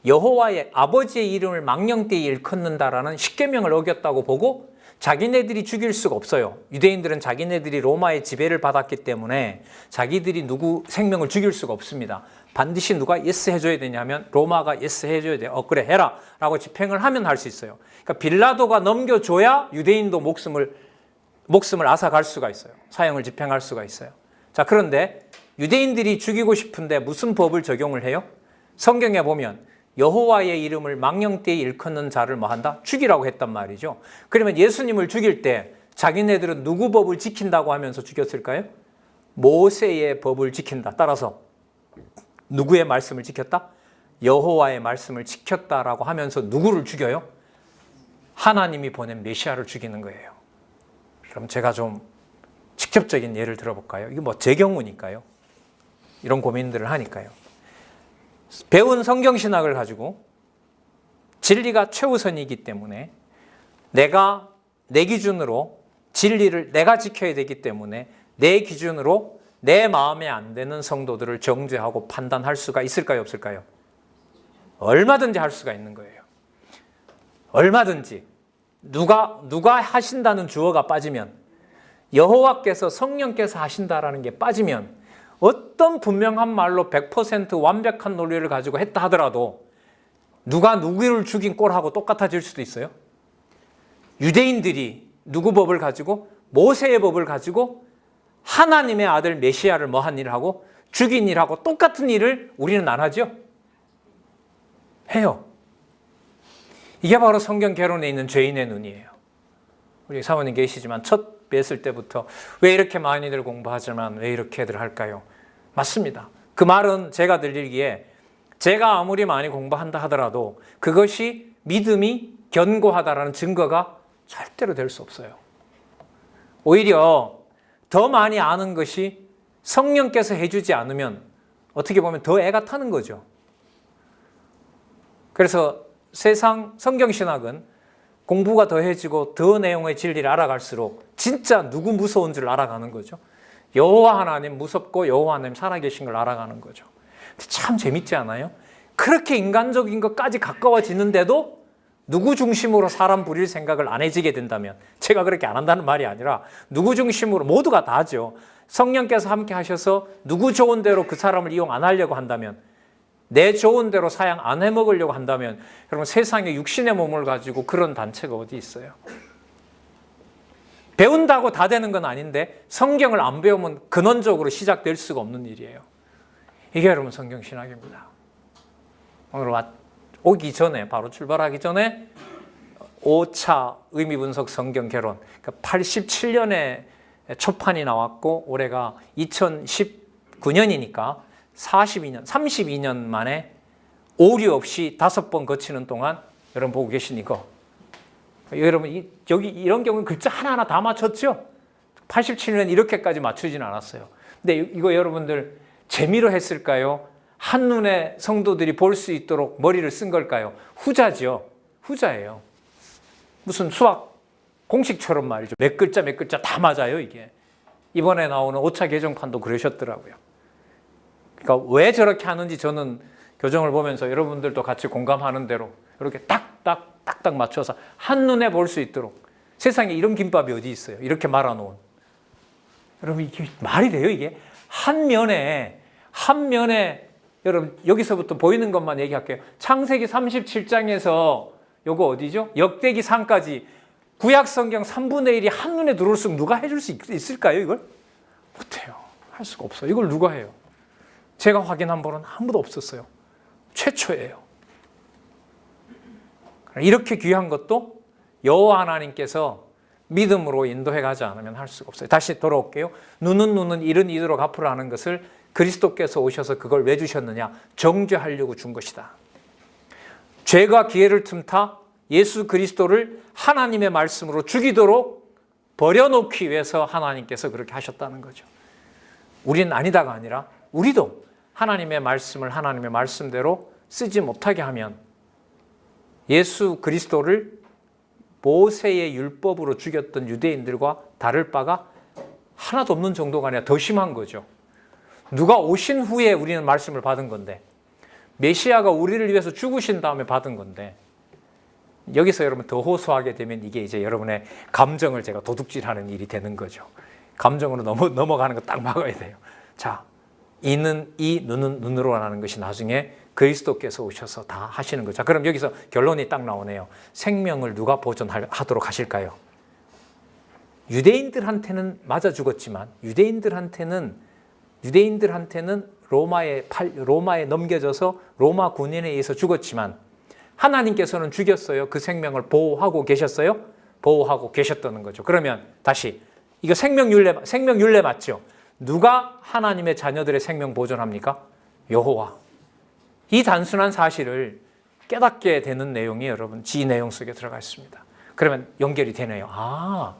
여호와의 아버지의 이름을 망령되이 일컫는다라는 십계명을 어겼다고 보고 자기네들이 죽일 수가 없어요. 유대인들은 자기네들이 로마의 지배를 받았기 때문에 자기들이 누구 생명을 죽일 수가 없습니다. 반드시 누가 예스 해줘야 되냐면 로마가 예스 해줘야 돼요. 그래 해라 라고 집행을 하면 할 수 있어요. 그러니까 빌라도가 넘겨줘야 유대인도 목숨을 앗아갈 수가 있어요. 사형을 집행할 수가 있어요. 자, 그런데 유대인들이 죽이고 싶은데 무슨 법을 적용을 해요? 성경에 보면 여호와의 이름을 망령되이 일컫는 자를 뭐 한다? 죽이라고 했단 말이죠. 그러면 예수님을 죽일 때 자기네들은 누구 법을 지킨다고 하면서 죽였을까요? 모세의 법을 지킨다. 따라서 누구의 말씀을 지켰다? 여호와의 말씀을 지켰다라고 하면서 누구를 죽여요? 하나님이 보낸 메시아를 죽이는 거예요. 그럼 제가 좀 직접적인 예를 들어볼까요? 이게 뭐 제 경우니까요. 이런 고민들을 하니까요. 배운 성경신학을 가지고 진리가 최우선이기 때문에 내가 내 기준으로 진리를 내가 지켜야 되기 때문에 내 기준으로 내 마음에 안 드는 성도들을 정죄하고 판단할 수가 있을까요? 없을까요? 얼마든지 할 수가 있는 거예요. 얼마든지. 누가 하신다는 주어가 빠지면, 여호와께서 성령께서 하신다라는 게 빠지면 어떤 분명한 말로 100% 완벽한 논리를 가지고 했다 하더라도 누가 누구를 죽인 꼴하고 똑같아질 수도 있어요. 유대인들이 누구 법을 가지고, 모세의 법을 가지고 하나님의 아들 메시아를 뭐한 일을 하고 죽인 일하고 똑같은 일을 우리는 안 하죠? 해요. 이게 바로 성경 개론에 있는 죄인의 눈이에요. 우리 사모님 계시지만 첫 뵀을 때부터 왜 이렇게 많이들 공부하지만 왜 이렇게들 할까요? 맞습니다. 그 말은 제가 들리기에 제가 아무리 많이 공부한다 하더라도 그것이 믿음이 견고하다라는 증거가 절대로 될 수 없어요. 오히려 더 많이 아는 것이 성령께서 해주지 않으면 어떻게 보면 더 애가 타는 거죠. 그래서 세상 성경신학은 공부가 더해지고 더 내용의 진리를 알아갈수록 진짜 누구 무서운 줄 알아가는 거죠. 여호와 하나님 무섭고 여호와 하나님 살아계신 걸 알아가는 거죠. 참 재밌지 않아요? 그렇게 인간적인 것까지 가까워지는데도 누구 중심으로 사람 부릴 생각을 안 해지게 된다면, 제가 그렇게 안 한다는 말이 아니라 누구 중심으로 모두가 다 하죠. 성령께서 함께 하셔서 누구 좋은 대로 그 사람을 이용 안 하려고 한다면, 내 좋은 대로 사양 안 해먹으려고 한다면, 여러분 세상에 육신의 몸을 가지고 그런 단체가 어디 있어요? 배운다고 다 되는 건 아닌데 성경을 안 배우면 근원적으로 시작될 수가 없는 일이에요. 이게 여러분 성경신학입니다. 오늘 오기 전에, 바로 출발하기 전에 5차 의미분석 성경 개론, 그러니까 87년에 초판이 나왔고 올해가 2019년이니까 32년 만에 오류 없이 5번 거치는 동안 여러분 보고 계신 이거. 여러분 여기 이런 경우는 글자 하나하나 다 맞췄죠? 87년 이렇게까지 맞추진 않았어요. 근데 이거 여러분들 재미로 했을까요? 한눈에 성도들이 볼 수 있도록 머리를 쓴 걸까요? 후자죠. 후자예요. 무슨 수학 공식처럼 말이죠. 몇 글자 몇 글자 다 맞아요, 이게. 이번에 나오는 5차 개정판도 그러셨더라고요. 그러니까 왜 저렇게 하는지 저는 교정을 보면서 여러분들도 같이 공감하는 대로 이렇게 딱딱 맞춰서 한눈에 볼 수 있도록. 세상에 이런 김밥이 어디 있어요? 이렇게 말아놓은. 여러분 이게 말이 돼요, 이게? 한 면에 여러분 여기서부터 보이는 것만 얘기할게요. 창세기 37장에서 요거 어디죠? 역대기 3까지 구약 성경 3분의 1이 한눈에 들어올 수 누가 해줄 수 있을까요, 이걸? 못해요. 할 수가 없어요. 이걸 누가 해요? 제가 확인한 바로는 아무도 없었어요. 최초예요. 이렇게 귀한 것도 여호와 하나님께서 믿음으로 인도해 가지 않으면 할 수가 없어요. 다시 돌아올게요. 눈은 이른 이도록 앞으로 하는 것을 그리스도께서 오셔서 그걸 왜 주셨느냐? 정죄하려고 준 것이다. 죄가 기회를 틈타 예수 그리스도를 하나님의 말씀으로 죽이도록 버려놓기 위해서 하나님께서 그렇게 하셨다는 거죠. 우리는 아니다가 아니라 우리도 하나님의 말씀을 하나님의 말씀대로 쓰지 못하게 하면 예수 그리스도를 모세의 율법으로 죽였던 유대인들과 다를 바가 하나도 없는 정도가 아니라 더 심한 거죠. 누가 오신 후에 우리는 말씀을 받은 건데, 메시아가 우리를 위해서 죽으신 다음에 받은 건데 여기서 여러분 더 호소하게 되면 이게 이제 여러분의 감정을 제가 도둑질하는 일이 되는 거죠. 감정으로 넘어가는 거 딱 막아야 돼요. 자, 이는 이, 눈은 눈으로 하는 것이 나중에 그리스도께서 오셔서 다 하시는 거죠. 자, 그럼 여기서 결론이 딱 나오네요. 생명을 누가 보존하도록 하실까요? 유대인들한테는 맞아 죽었지만 유대인들한테는 로마에 넘겨져서 로마 군인에 의해서 죽었지만 하나님께서는 죽였어요. 그 생명을 보호하고 계셨어요? 보호하고 계셨다는 거죠. 그러면 다시 이거 생명윤례 맞죠? 누가 하나님의 자녀들의 생명 보존합니까? 여호와. 이 단순한 사실을 깨닫게 되는 내용이 여러분 지 내용 속에 들어가 있습니다. 그러면 연결이 되네요. 아,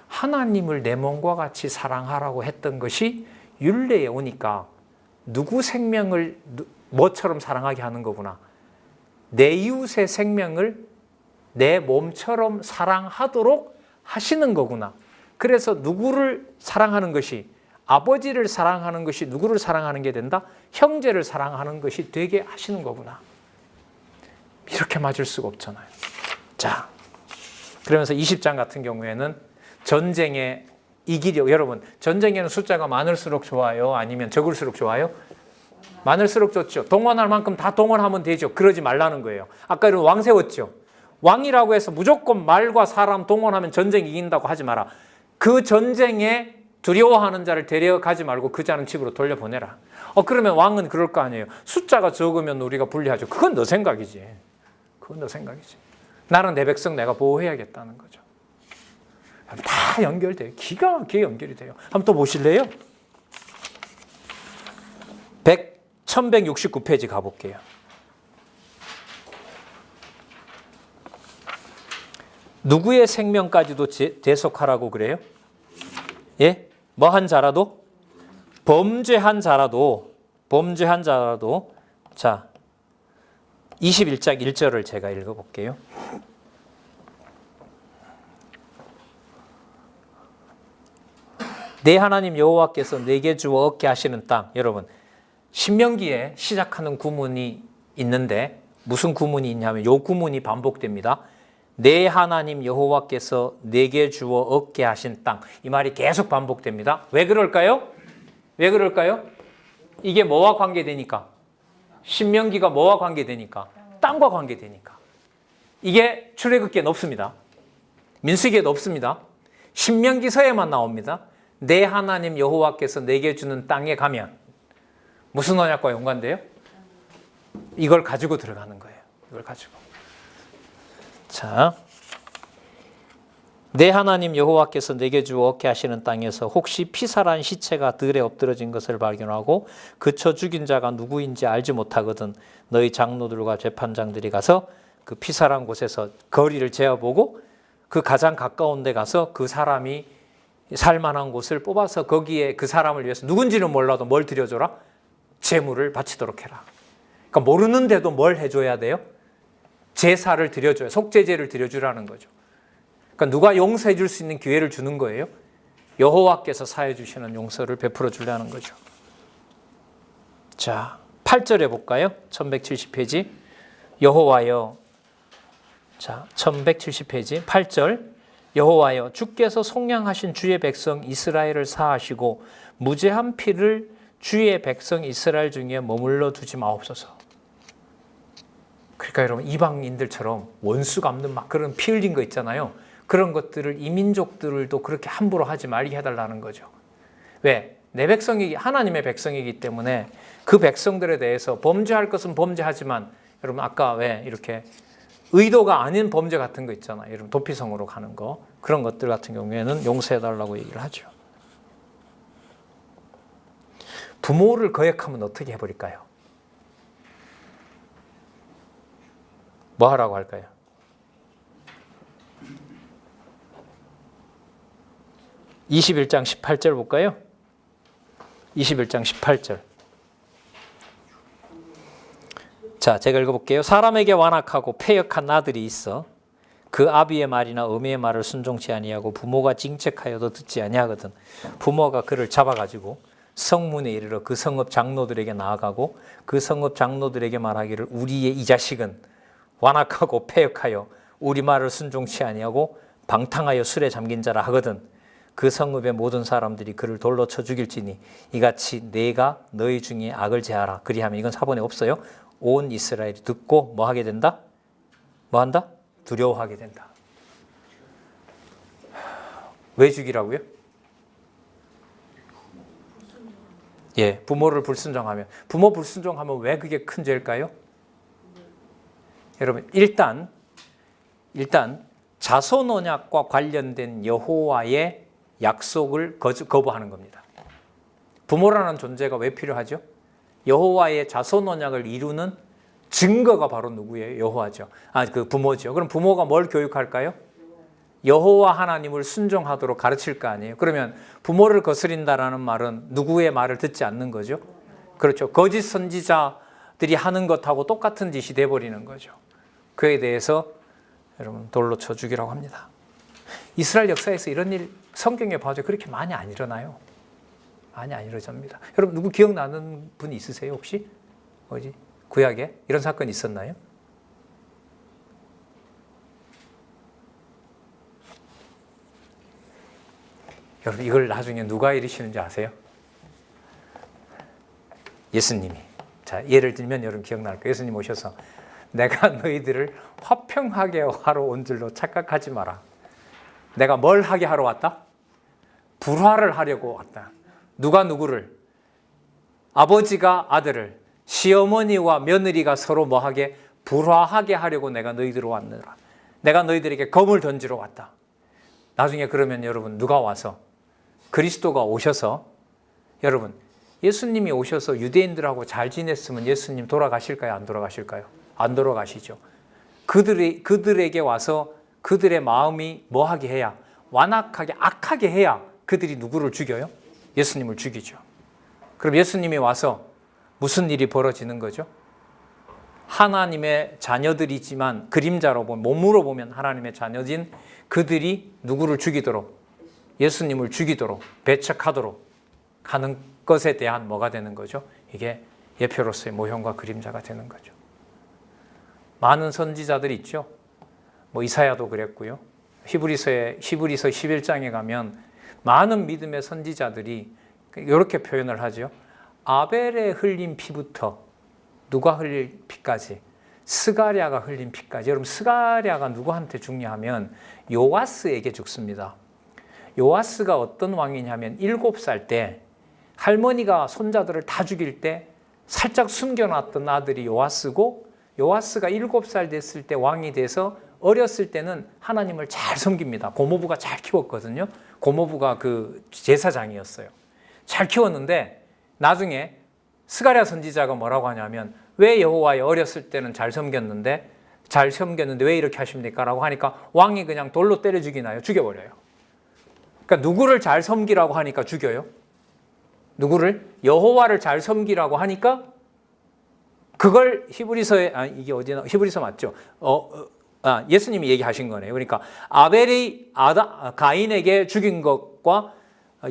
하나님을 내 몸과 같이 사랑하라고 했던 것이 율례에 오니까 누구 생명을 뭐처럼 사랑하게 하는 거구나. 내 이웃의 생명을 내 몸처럼 사랑하도록 하시는 거구나. 그래서 누구를 사랑하는 것이 아버지를 사랑하는 것이 누구를 사랑하는 게 된다? 형제를 사랑하는 것이 되게 하시는 거구나. 이렇게 맞을 수가 없잖아요. 자, 그러면서 20장 같은 경우에는 전쟁에 이기려 여러분 전쟁에는 숫자가 많을수록 좋아요? 아니면 적을수록 좋아요? 많을수록 좋죠. 동원할 만큼 다 동원하면 되죠. 그러지 말라는 거예요. 아까 이런 왕 세웠죠. 왕이라고 해서 무조건 말과 사람 동원하면 전쟁 이긴다고 하지 마라. 그 전쟁에 두려워하는 자를 데려가지 말고 그 자는 집으로 돌려보내라. 그러면 왕은 그럴 거 아니에요. 숫자가 적으면 우리가 불리하죠. 그건 너 생각이지. 그건 너 생각이지. 나는 내 백성 내가 보호해야겠다는 거죠. 다 연결돼요. 기가 막히게 연결이 돼요. 한번 또 보실래요? 1169페이지 가볼게요. 누구의 생명까지도 대속하라고 그래요? 예? 뭐 한 자라도? 범죄한 자라도 자 21장 1절을 제가 읽어볼게요. 내 하나님 여호와께서 내게 주어 얻게 하시는 땅. 여러분 신명기에 시작하는 구문이 있는데 무슨 구문이 있냐면 이 구문이 반복됩니다. 내 하나님 여호와께서 내게 주어 얻게 하신 땅. 이 말이 계속 반복됩니다. 왜 그럴까요? 왜 그럴까요? 이게 뭐와 관계되니까? 신명기가 뭐와 관계되니까? 땅과 관계되니까. 이게 출애굽기에는 없습니다. 민수기에도 없습니다. 신명기서에만 나옵니다. 내 하나님 여호와께서 내게 주는 땅에 가면 무슨 언약과 연관돼요? 이걸 가지고 들어가는 거예요. 이걸 가지고. 자, 내 하나님 여호와께서 내게 주어 얻게 하시는 땅에서 혹시 피살한 시체가 들에 엎드러진 것을 발견하고 그쳐 죽인 자가 누구인지 알지 못하거든 너희 장로들과 재판장들이 가서 그 피살한 곳에서 거리를 재어보고 그 가장 가까운 데 가서 그 사람이 살만한 곳을 뽑아서 거기에 그 사람을 위해서 누군지는 몰라도 뭘 드려줘라? 제물을 바치도록 해라. 그러니까 모르는데도 뭘 해줘야 돼요? 제사를 드려줘요. 속죄제를 드려주라는 거죠. 그러니까 누가 용서해 줄 수 있는 기회를 주는 거예요? 여호와께서 사해 주시는 용서를 베풀어 주려는 거죠. 자, 8절에 볼까요? 1170페이지. 여호와여. 자, 1170페이지 8절. 여호와여 주께서 속량하신 주의 백성 이스라엘을 사하시고 무죄한 피를 주의 백성 이스라엘 중에 머물러 두지 마옵소서. 그러니까 여러분 이방인들처럼 원수 갚는 막 그런 피 흘린 거 있잖아요. 그런 것들을 이민족들도 그렇게 함부로 하지 말게 해달라는 거죠. 왜? 내 백성이기 하나님의 백성이기 때문에 그 백성들에 대해서 범죄할 것은 범죄하지만 여러분 아까 왜 이렇게 의도가 아닌 범죄 같은 거 있잖아요. 여러분 도피성으로 가는 거 그런 것들 같은 경우에는 용서해달라고 얘기를 하죠. 부모를 거역하면 어떻게 해버릴까요? 뭐 하라고 할까요? (21장 18절) 볼까요? 21장 18절. 자, 제가 읽어볼게요. 사람에게 완악하고 패역한 아들이 있어 그 아비의 말이나 어미의 말을 순종치 아니하고 부모가 징책하여도 듣지 아니하거든 부모가 그를 잡아가지고 성문에 이르러 그 성읍 장로들에게 나아가고 그 성읍 장로들에게 말하기를 우리의 이 자식은 완악하고 패역하여 우리 말을 순종치 아니하고 방탕하여 술에 잠긴 자라 하거든 그 성읍의 모든 사람들이 그를 돌로 쳐 죽일지니 이같이 내가 너희 중에 악을 제하라. 그리하면 이건 사본에 없어요. 온 이스라엘이 듣고 뭐 하게 된다? 뭐 한다? 두려워하게 된다. 왜 죽이라고요? 예, 부모를 불순종하면. 부모 불순종하면 왜 그게 큰 죄일까요? 여러분, 일단 자손 언약과 관련된 여호와의 약속을 거부하는 겁니다. 부모라는 존재가 왜 필요하죠? 여호와의 자손 언약을 이루는 증거가 바로 누구예요? 여호와죠. 그 부모죠. 그럼 부모가 뭘 교육할까요? 여호와 하나님을 순종하도록 가르칠 거 아니에요. 그러면 부모를 거스린다라는 말은 누구의 말을 듣지 않는 거죠. 그렇죠. 거짓 선지자들이 하는 것하고 똑같은 짓이 돼버리는 거죠. 그에 대해서 여러분 돌로 쳐 죽이라고 합니다. 이스라엘 역사에서 이런 일 성경에 봐도 그렇게 많이 안 일어나요. 많이 안 일어납니다. 여러분 누구 기억나는 분이 있으세요 혹시? 어디 구약에 이런 사건이 있었나요? 여러분 이걸 나중에 누가 일으키는지 아세요? 예수님이. 자, 예를 들면 여러분 기억날 거예요. 예수님 오셔서 내가 너희들을 화평하게 하러 온 줄로 착각하지 마라. 내가 뭘 하게 하러 왔다? 불화를 하려고 왔다. 누가 누구를? 아버지가 아들을, 시어머니와 며느리가 서로 뭐하게? 불화하게 하려고 내가 너희들을 왔느라. 내가 너희들에게 검을 던지러 왔다. 나중에 그러면 여러분 누가 와서 그리스도가 오셔서 여러분 예수님이 오셔서 유대인들하고 잘 지냈으면 예수님 돌아가실까요? 안 돌아가실까요? 안 돌아가시죠. 그들에게 와서 그들의 마음이 뭐하게 해야? 완악하게 악하게 해야 그들이 누구를 죽여요? 예수님을 죽이죠. 그럼 예수님이 와서 무슨 일이 벌어지는 거죠? 하나님의 자녀들이지만 그림자로 보면 몸으로 보면 하나님의 자녀진 그들이 누구를 죽이도록 예수님을 죽이도록 배척하도록 하는 것에 대한 뭐가 되는 거죠? 이게 예표로서의 모형과 그림자가 되는 거죠. 많은 선지자들이 있죠. 뭐 이사야도 그랬고요. 히브리서 11장에 가면 많은 믿음의 선지자들이 이렇게 표현을 하죠. 아벨의 흘린 피부터 누가 흘린 피까지 스가랴가 흘린 피까지. 여러분 스가랴가 누구한테 죽냐 하면 요아스에게 죽습니다. 요아스가 어떤 왕이냐면 7살 때 할머니가 손자들을 다 죽일 때 살짝 숨겨놨던 아들이 요아스고 요아스가 7살 됐을 때 왕이 돼서 어렸을 때는 하나님을 잘 섬깁니다. 고모부가 잘 키웠거든요. 고모부가 그 제사장이었어요. 잘 키웠는데 나중에 스가랴 선지자가 뭐라고 하냐면 왜 여호와의 어렸을 때는 잘 섬겼는데 왜 이렇게 하십니까? 라고 하니까 왕이 그냥 돌로 때려 죽이나요? 죽여버려요. 그러니까 누구를 잘 섬기라고 하니까 죽여요? 누구를? 여호와를 잘 섬기라고 하니까 그걸 히브리서에 이게 어디나 히브리서 맞죠? 예수님이 얘기하신 거네요. 그러니까 아벨이 가인에게 죽인 것과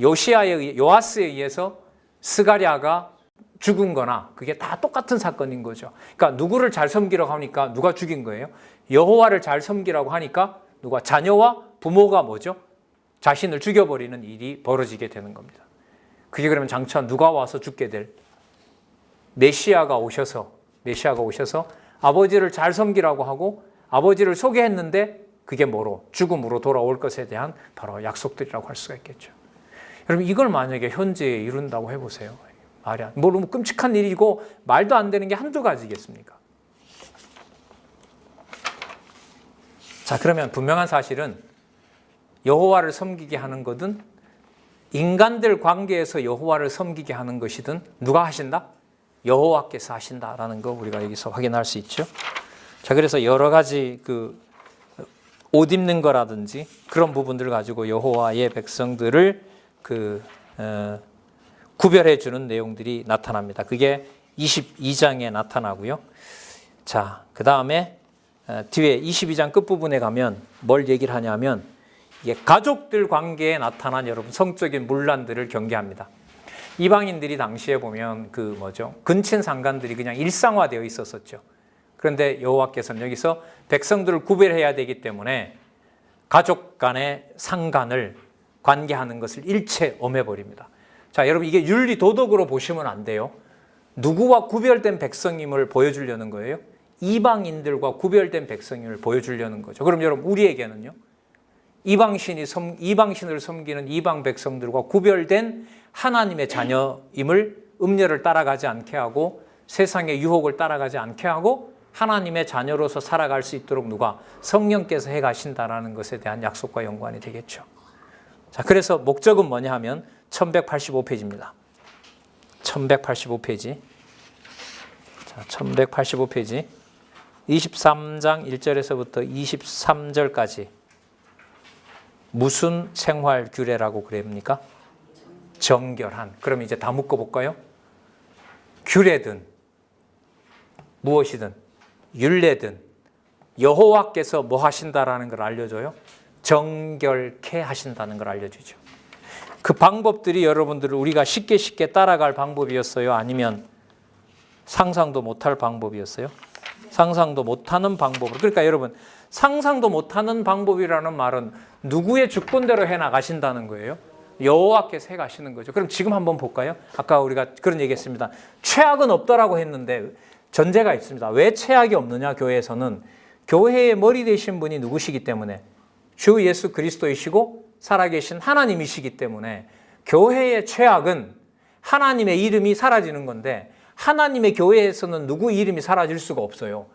요아스에 의해서 스가랴가 죽은 거나 그게 다 똑같은 사건인 거죠. 그러니까 누구를 잘 섬기라고 하니까 누가 죽인 거예요? 여호와를 잘 섬기라고 하니까 누가? 자녀와 부모가 뭐죠? 자신을 죽여버리는 일이 벌어지게 되는 겁니다. 그게 그러면 장차 누가 와서 죽게 될? 메시아가 오셔서 아버지를 잘 섬기라고 하고 아버지를 소개했는데 그게 뭐로? 죽음으로 돌아올 것에 대한 바로 약속들이라고 할 수가 있겠죠. 여러분 이걸 만약에 현재에 이룬다고 해보세요. 말이 안, 너무 끔찍한 일이고 말도 안 되는 게 한두 가지겠습니까? 자, 그러면 분명한 사실은 여호와를 섬기게 하는 것은 인간들 관계에서 여호와를 섬기게 하는 것이든 누가 하신다? 여호와께서 하신다라는 거 우리가 여기서 확인할 수 있죠. 자, 그래서 여러 가지 옷 입는 거라든지 그런 부분들을 가지고 여호와의 백성들을 구별해 주는 내용들이 나타납니다. 그게 22장에 나타나고요. 자, 그 다음에 뒤에 22장 끝부분에 가면 뭘 얘기를 하냐면 이게 가족들 관계에 나타난 여러분 성적인 문란들을 경계합니다. 이방인들이 당시에 보면 그 뭐죠? 근친 상간들이 그냥 일상화되어 있었었죠. 그런데 여호와께서는 여기서 백성들을 구별해야 되기 때문에 가족 간의 상간을 관계하는 것을 일체 엄해버립니다. 자, 여러분 이게 윤리 도덕으로 보시면 안 돼요. 누구와 구별된 백성임을 보여주려는 거예요? 이방인들과 구별된 백성임을 보여주려는 거죠. 그럼 여러분 우리에게는요? 이방신을 섬기는 이방 백성들과 구별된 하나님의 자녀임을 음녀를 따라가지 않게 하고 세상의 유혹을 따라가지 않게 하고 하나님의 자녀로서 살아갈 수 있도록 누가? 성령께서 해가신다라는 것에 대한 약속과 연관이 되겠죠. 자, 그래서 목적은 뭐냐 하면 1185페이지입니다. 1185페이지. 자, 1185페이지. 23장 1절에서부터 23절까지 무슨 생활 규례라고 그럽니까? 정결한. 그럼 이제 다 묶어볼까요? 규례든 무엇이든 율례든 여호와께서 뭐 하신다라는 걸 알려줘요? 정결케 하신다는 걸 알려주죠. 그 방법들이 여러분들을 우리가 쉽게 따라갈 방법이었어요? 아니면 상상도 못할 방법이었어요? 상상도 못하는 방법으로. 그러니까 여러분 상상도 못하는 방법이라는 말은 누구의 주권대로 해나가신다는 거예요? 여호와께서 해가시는 거죠. 그럼 지금 한번 볼까요? 아까 우리가 그런 얘기했습니다. 최악은 없더라고 했는데 전제가 있습니다. 왜 최악이 없느냐? 교회에서는 교회의 머리 되신 분이 누구시기 때문에 주 예수 그리스도이시고 살아계신 하나님이시기 때문에 교회의 최악은 하나님의 이름이 사라지는 건데 하나님의 교회에서는 누구 이름이 사라질 수가 없어요.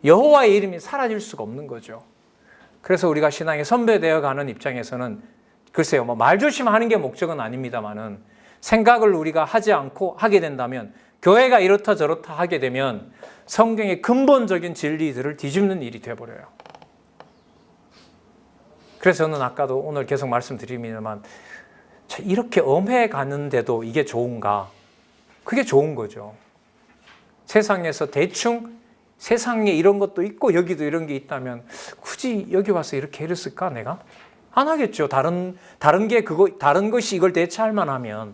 여호와의 이름이 사라질 수가 없는 거죠. 그래서 우리가 신앙에 선배되어 가는 입장에서는 글쎄요, 뭐 말조심하는 게 목적은 아닙니다만은 생각을 우리가 하지 않고 하게 된다면 교회가 이렇다 저렇다 하게 되면 성경의 근본적인 진리들을 뒤집는 일이 되어버려요. 그래서 저는 아까도 오늘 계속 말씀드립니다만 이렇게 엄해 가는데도 이게 좋은가? 그게 좋은 거죠. 세상에서 대충 세상에 이런 것도 있고 여기도 이런 게 있다면 굳이 여기 와서 이렇게 애를 쓸까 내가? 안 하겠죠. 다른 것이 이걸 대체할 만하면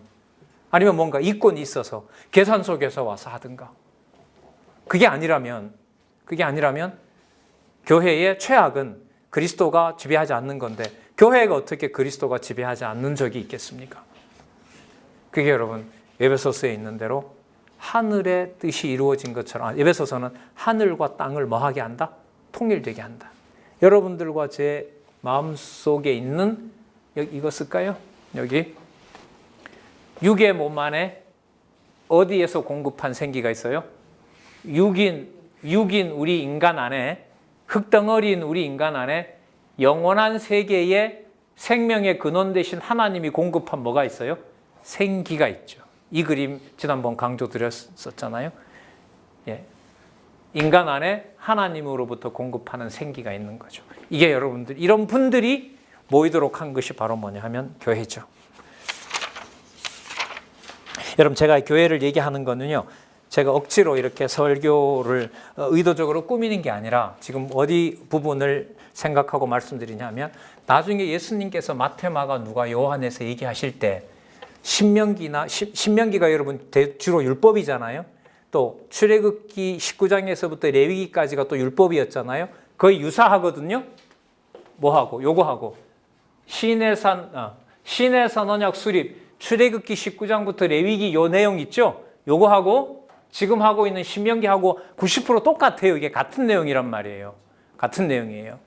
아니면 뭔가 이권이 있어서 계산속에서 와서 하든가. 그게 아니라면 교회의 최악은 그리스도가 지배하지 않는 건데 교회가 어떻게 그리스도가 지배하지 않는 적이 있겠습니까? 그게 여러분 에베소서에 있는 대로 하늘의 뜻이 이루어진 것처럼 에베소서는 하늘과 땅을 뭐하게 한다? 통일되게 한다. 여러분들과 제 마음속에 있는 이거 쓸까요? 여기 육의 몸 안에 어디에서 공급한 생기가 있어요? 육인 우리 인간 안에 흙덩어리인 우리 인간 안에 영원한 세계의 생명의 근원 되신 하나님이 공급한 뭐가 있어요? 생기가 있죠. 이 그림 지난번 강조 드렸었잖아요. 예. 인간 안에 하나님으로부터 공급하는 생기가 있는 거죠. 이게 여러분들 이런 분들이 모이도록 한 것이 바로 뭐냐 하면 교회죠. 여러분 제가 교회를 얘기하는 거는요. 제가 억지로 이렇게 설교를 의도적으로 꾸미는 게 아니라 지금 어디 부분을 생각하고 말씀드리냐면 나중에 예수님께서 마태, 마가, 누가, 요한에서 얘기하실 때 신명기가 여러분 주로 율법이잖아요. 또 출애굽기 19장에서부터 레위기까지가 또 율법이었잖아요. 거의 유사하거든요. 뭐하고 요거하고 시내산 언약 수립 출애굽기 19장부터 레위기 요 내용 있죠. 요거하고 지금 하고 있는 신명기하고 90% 똑같아요. 이게 같은 내용이란 말이에요. 같은 내용이에요.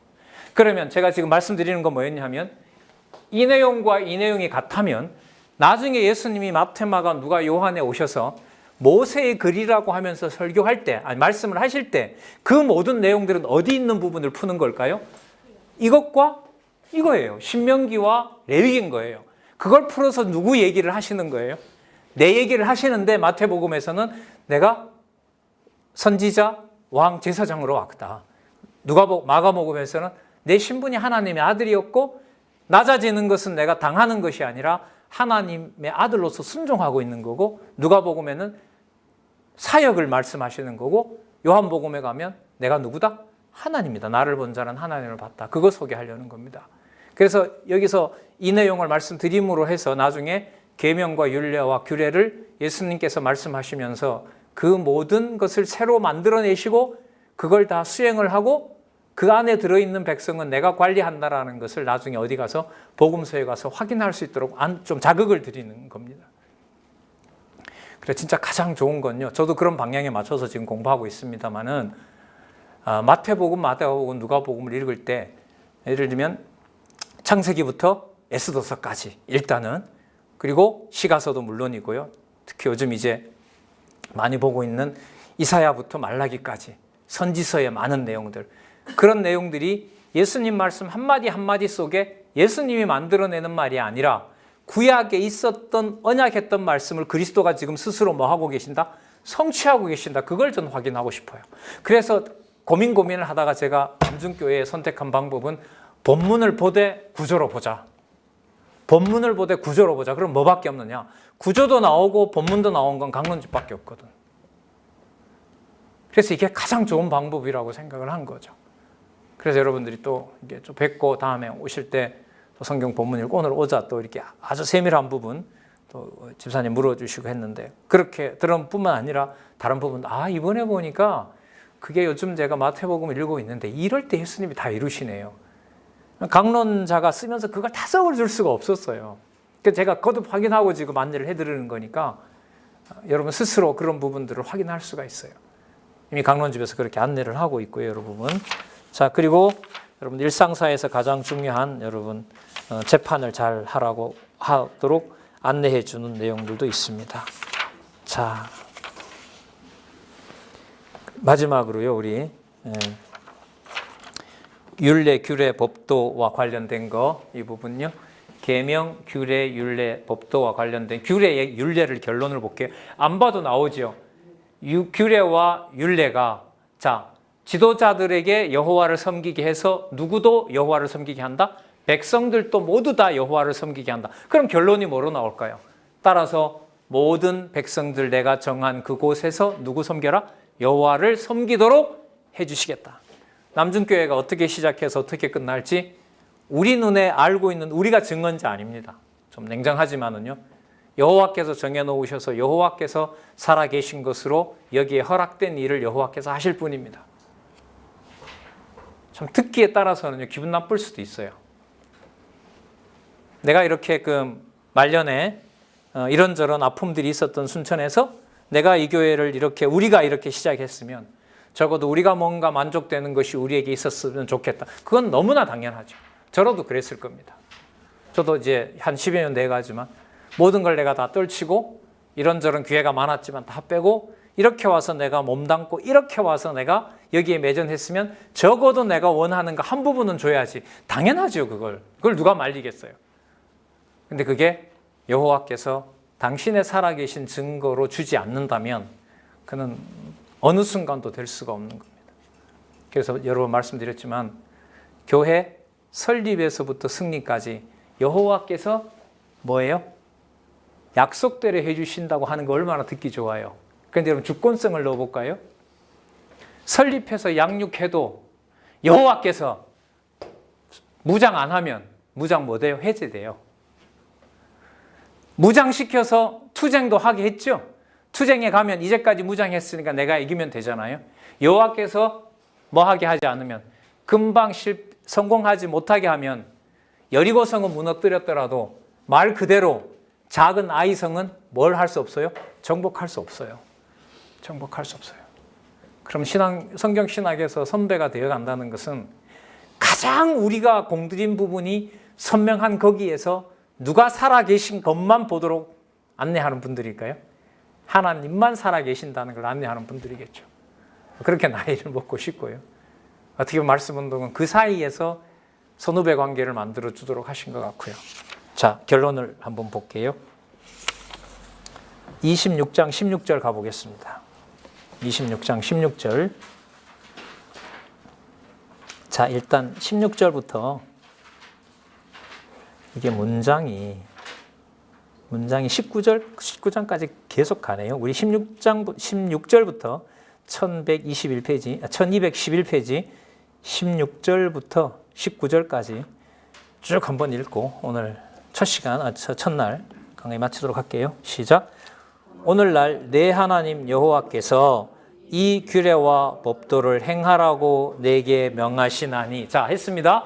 그러면 제가 지금 말씀드리는 건 뭐였냐면 이 내용과 이 내용이 같다면 나중에 예수님이 마태, 마가, 누가, 요한에 오셔서 모세의 글이라고 하면서 설교할 때, 말씀을 하실 때 그 모든 내용들은 어디 있는 부분을 푸는 걸까요? 이것과 이거예요. 신명기와 레위기인 거예요. 그걸 풀어서 누구 얘기를 하시는 거예요? 내 얘기를 하시는데 마태복음에서는 내가 선지자, 왕, 제사장으로 왔다. 마가복음에서는 내 신분이 하나님의 아들이었고 낮아지는 것은 내가 당하는 것이 아니라 하나님의 아들로서 순종하고 있는 거고 누가복음에는 사역을 말씀하시는 거고 요한복음에 가면 내가 누구다? 하나님이다. 나를 본 자는 하나님을 봤다. 그거 소개하려는 겁니다. 그래서 여기서 이 내용을 말씀드림으로 해서 나중에 계명과 율례와 규례를 예수님께서 말씀하시면서 그 모든 것을 새로 만들어내시고 그걸 다 수행을 하고 그 안에 들어있는 백성은 내가 관리한다라는 것을 나중에 어디 가서 복음서에 가서 확인할 수 있도록 좀 자극을 드리는 겁니다. 그래 진짜 가장 좋은 건요. 저도 그런 방향에 맞춰서 지금 공부하고 있습니다만은 마태복음, 마태복음, 누가복음을 읽을 때 예를 들면 창세기부터 에스더서까지 일단은 그리고 시가서도 물론이고요. 특히 요즘 이제 많이 보고 있는 이사야부터 말라기까지 선지서의 많은 내용들 그런 내용들이 예수님 말씀 한마디 한마디 속에 예수님이 만들어내는 말이 아니라 구약에 있었던 언약했던 말씀을 그리스도가 지금 스스로 뭐 하고 계신다? 성취하고 계신다. 그걸 저는 확인하고 싶어요. 그래서 고민을 하다가 제가 남중교회에 선택한 방법은 본문을 보되 구조로 보자. 본문을 보되 구조로 보자. 그럼 뭐밖에 없느냐? 구조도 나오고 본문도 나온 건 강론집밖에 없거든. 그래서 이게 가장 좋은 방법이라고 생각을 한 거죠. 그래서 여러분들이 또 이게 좀 뵙고 다음에 오실 때 성경 본문 읽고 오늘 오자 또 이렇게 아주 세밀한 부분 또 집사님 물어주시고 했는데 그렇게 들은 뿐만 아니라 다른 부분도 이번에 보니까 그게 요즘 제가 마태복음을 읽고 있는데 이럴 때 예수님이 다 이루시네요. 강론자가 쓰면서 그걸 다 써줄 수가 없었어요. 그래서 제가 거듭 확인하고 지금 안내를 해드리는 거니까 여러분 스스로 그런 부분들을 확인할 수가 있어요. 이미 강론집에서 그렇게 안내를 하고 있고요, 여러분. 자, 그리고 여러분 일상사에서 가장 중요한 여러분 재판을 잘 하도록 안내해 주는 내용들도 있습니다. 자, 마지막으로요, 우리 율례, 규례, 법도와 관련된 거 이 부분요. 계명, 규례, 율례, 법도와 관련된 규례의 율례를 결론을 볼게요. 안 봐도 나오죠. 규례와 율례가 자 지도자들에게 여호와를 섬기게 해서 누구도 여호와를 섬기게 한다. 백성들도 모두 다 여호와를 섬기게 한다. 그럼 결론이 뭐로 나올까요? 따라서 모든 백성들 내가 정한 그곳에서 누구 섬겨라? 여호와를 섬기도록 해주시겠다. 남중교회가 어떻게 시작해서 어떻게 끝날지 우리 눈에 알고 있는 우리가 증언자 아닙니다. 좀 냉정하지만은요. 여호와께서 정해놓으셔서 여호와께서 살아계신 것으로 여기에 허락된 일을 여호와께서 하실 뿐입니다. 참 듣기에 따라서는 기분 나쁠 수도 있어요. 내가 이렇게 말년에 이런저런 아픔들이 있었던 순천에서 내가 이 교회를 우리가 이렇게 시작했으면 적어도 우리가 뭔가 만족되는 것이 우리에게 있었으면 좋겠다. 그건 너무나 당연하죠. 저로도 그랬을 겁니다. 저도 이제 한 10여 년 돼가지만 모든 걸 내가 다 떨치고 이런저런 기회가 많았지만 다 빼고 이렇게 와서 내가 몸담고 이렇게 와서 내가 여기에 매전했으면 적어도 내가 원하는 거 한 부분은 줘야지. 당연하죠, 그걸 누가 말리겠어요. 근데 그게 여호와께서 당신의 살아계신 증거로 주지 않는다면 그는 어느 순간도 될 수가 없는 겁니다. 그래서 여러 번 말씀드렸지만 교회 설립에서부터 승리까지 여호와께서 뭐예요? 약속대로 해주신다고 하는 거 얼마나 듣기 좋아요. 그런데 여러분 주권성을 넣어볼까요? 설립해서 양육해도 여호와께서 무장 안 하면 무장 못 해요? 해제돼요. 무장시켜서 투쟁도 하게 했죠. 투쟁에 가면 이제까지 무장했으니까 내가 이기면 되잖아요. 여호와께서 뭐 하게 하지 않으면 금방 성공하지 못하게 하면 여리고성은 무너뜨렸더라도 말 그대로 작은 아이성은 뭘 할 수 없어요? 정복할 수 없어요. 정복할 수 없어요. 그럼 성경 신학에서 선배가 되어 간다는 것은 가장 우리가 공들인 부분이 선명한 거기에서 누가 살아계신 것만 보도록 안내하는 분들일까요? 하나님만 살아계신다는 걸 안내하는 분들이겠죠. 그렇게 나이를 먹고 싶고요. 어떻게 보면 말씀 운동은 그 사이에서 선후배 관계를 만들어 주도록 하신 것 같고요. 자, 결론을 한번 볼게요. 26장 16절 가보겠습니다. 26장 16절. 자, 일단 16절부터 이게 문장이 19장까지 계속 가네요. 우리 16절부터 1211페이지 16절부터 19절까지 쭉 한번 읽고 오늘 첫날 강의 마치도록 할게요. 시작. 오늘날 내 하나님 여호와께서 이 규례와 법도를 행하라고 내게 명하시나니. 자, 했습니다.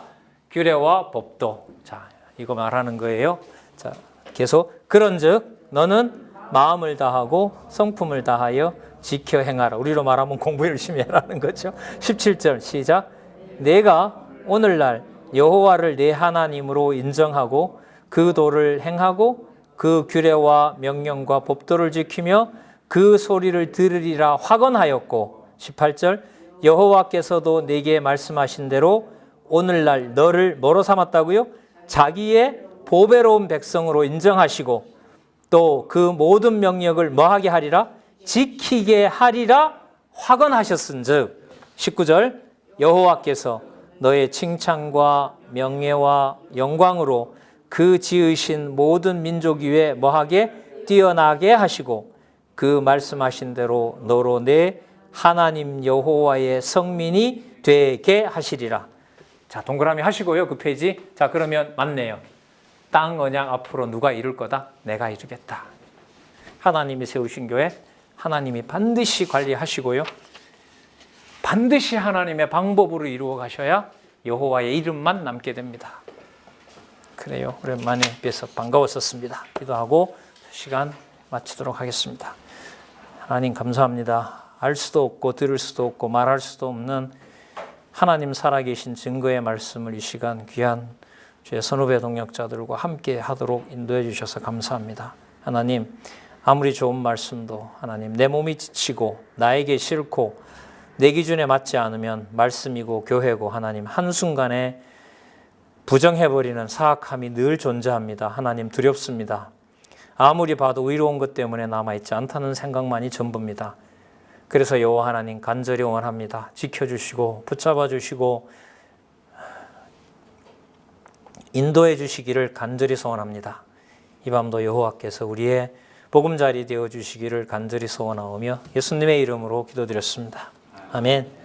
규례와 법도. 자, 이거 말하는 거예요. 자, 계속. 그런즉 너는 마음을 다하고 성품을 다하여 지켜 행하라. 우리로 말하면 공부 열심히 해라는 거죠. 17절 시작. 내가 오늘날 여호와를 내 하나님으로 인정하고 그 도를 행하고 그 규례와 명령과 법도를 지키며 그 소리를 들으리라 확언하였고 18절 여호와께서도 내게 말씀하신 대로 오늘날 너를 뭐로 삼았다고요? 자기의 보배로운 백성으로 인정하시고 또 그 모든 명령을 뭐하게 하리라? 지키게 하리라 확언하셨은즉 19절 여호와께서 너의 칭찬과 명예와 영광으로 그 지으신 모든 민족 위에 뭐하게? 뛰어나게 하시고 그 말씀하신 대로 너로 내 하나님 여호와의 성민이 되게 하시리라. 자, 동그라미 하시고요. 그 페이지. 자, 그러면 맞네요. 땅 언약 앞으로 누가 이룰 거다? 내가 이루겠다. 하나님이 세우신 교회 하나님이 반드시 관리하시고요. 반드시 하나님의 방법으로 이루어 가셔야 여호와의 이름만 남게 됩니다. 그래요. 오랜만에 뵈서 반가웠었습니다. 기도하고 시간 마치도록 하겠습니다. 하나님 감사합니다. 알 수도 없고 들을 수도 없고 말할 수도 없는 하나님 살아계신 증거의 말씀을 이 시간 귀한 주의 선후배 동역자들과 함께 하도록 인도해 주셔서 감사합니다. 하나님 아무리 좋은 말씀도 하나님 내 몸이 지치고 나에게 싫고 내 기준에 맞지 않으면 말씀이고 교회고 하나님 한순간에 부정해버리는 사악함이 늘 존재합니다. 하나님 두렵습니다. 아무리 봐도 의로운 것 때문에 남아있지 않다는 생각만이 전부입니다. 그래서 여호와 하나님 간절히 원합니다. 지켜주시고 붙잡아 주시고 인도해 주시기를 간절히 소원합니다. 이 밤도 여호와께서 우리의 보금자리 되어 주시기를 간절히 소원하오며 예수님의 이름으로 기도드렸습니다. 아멘.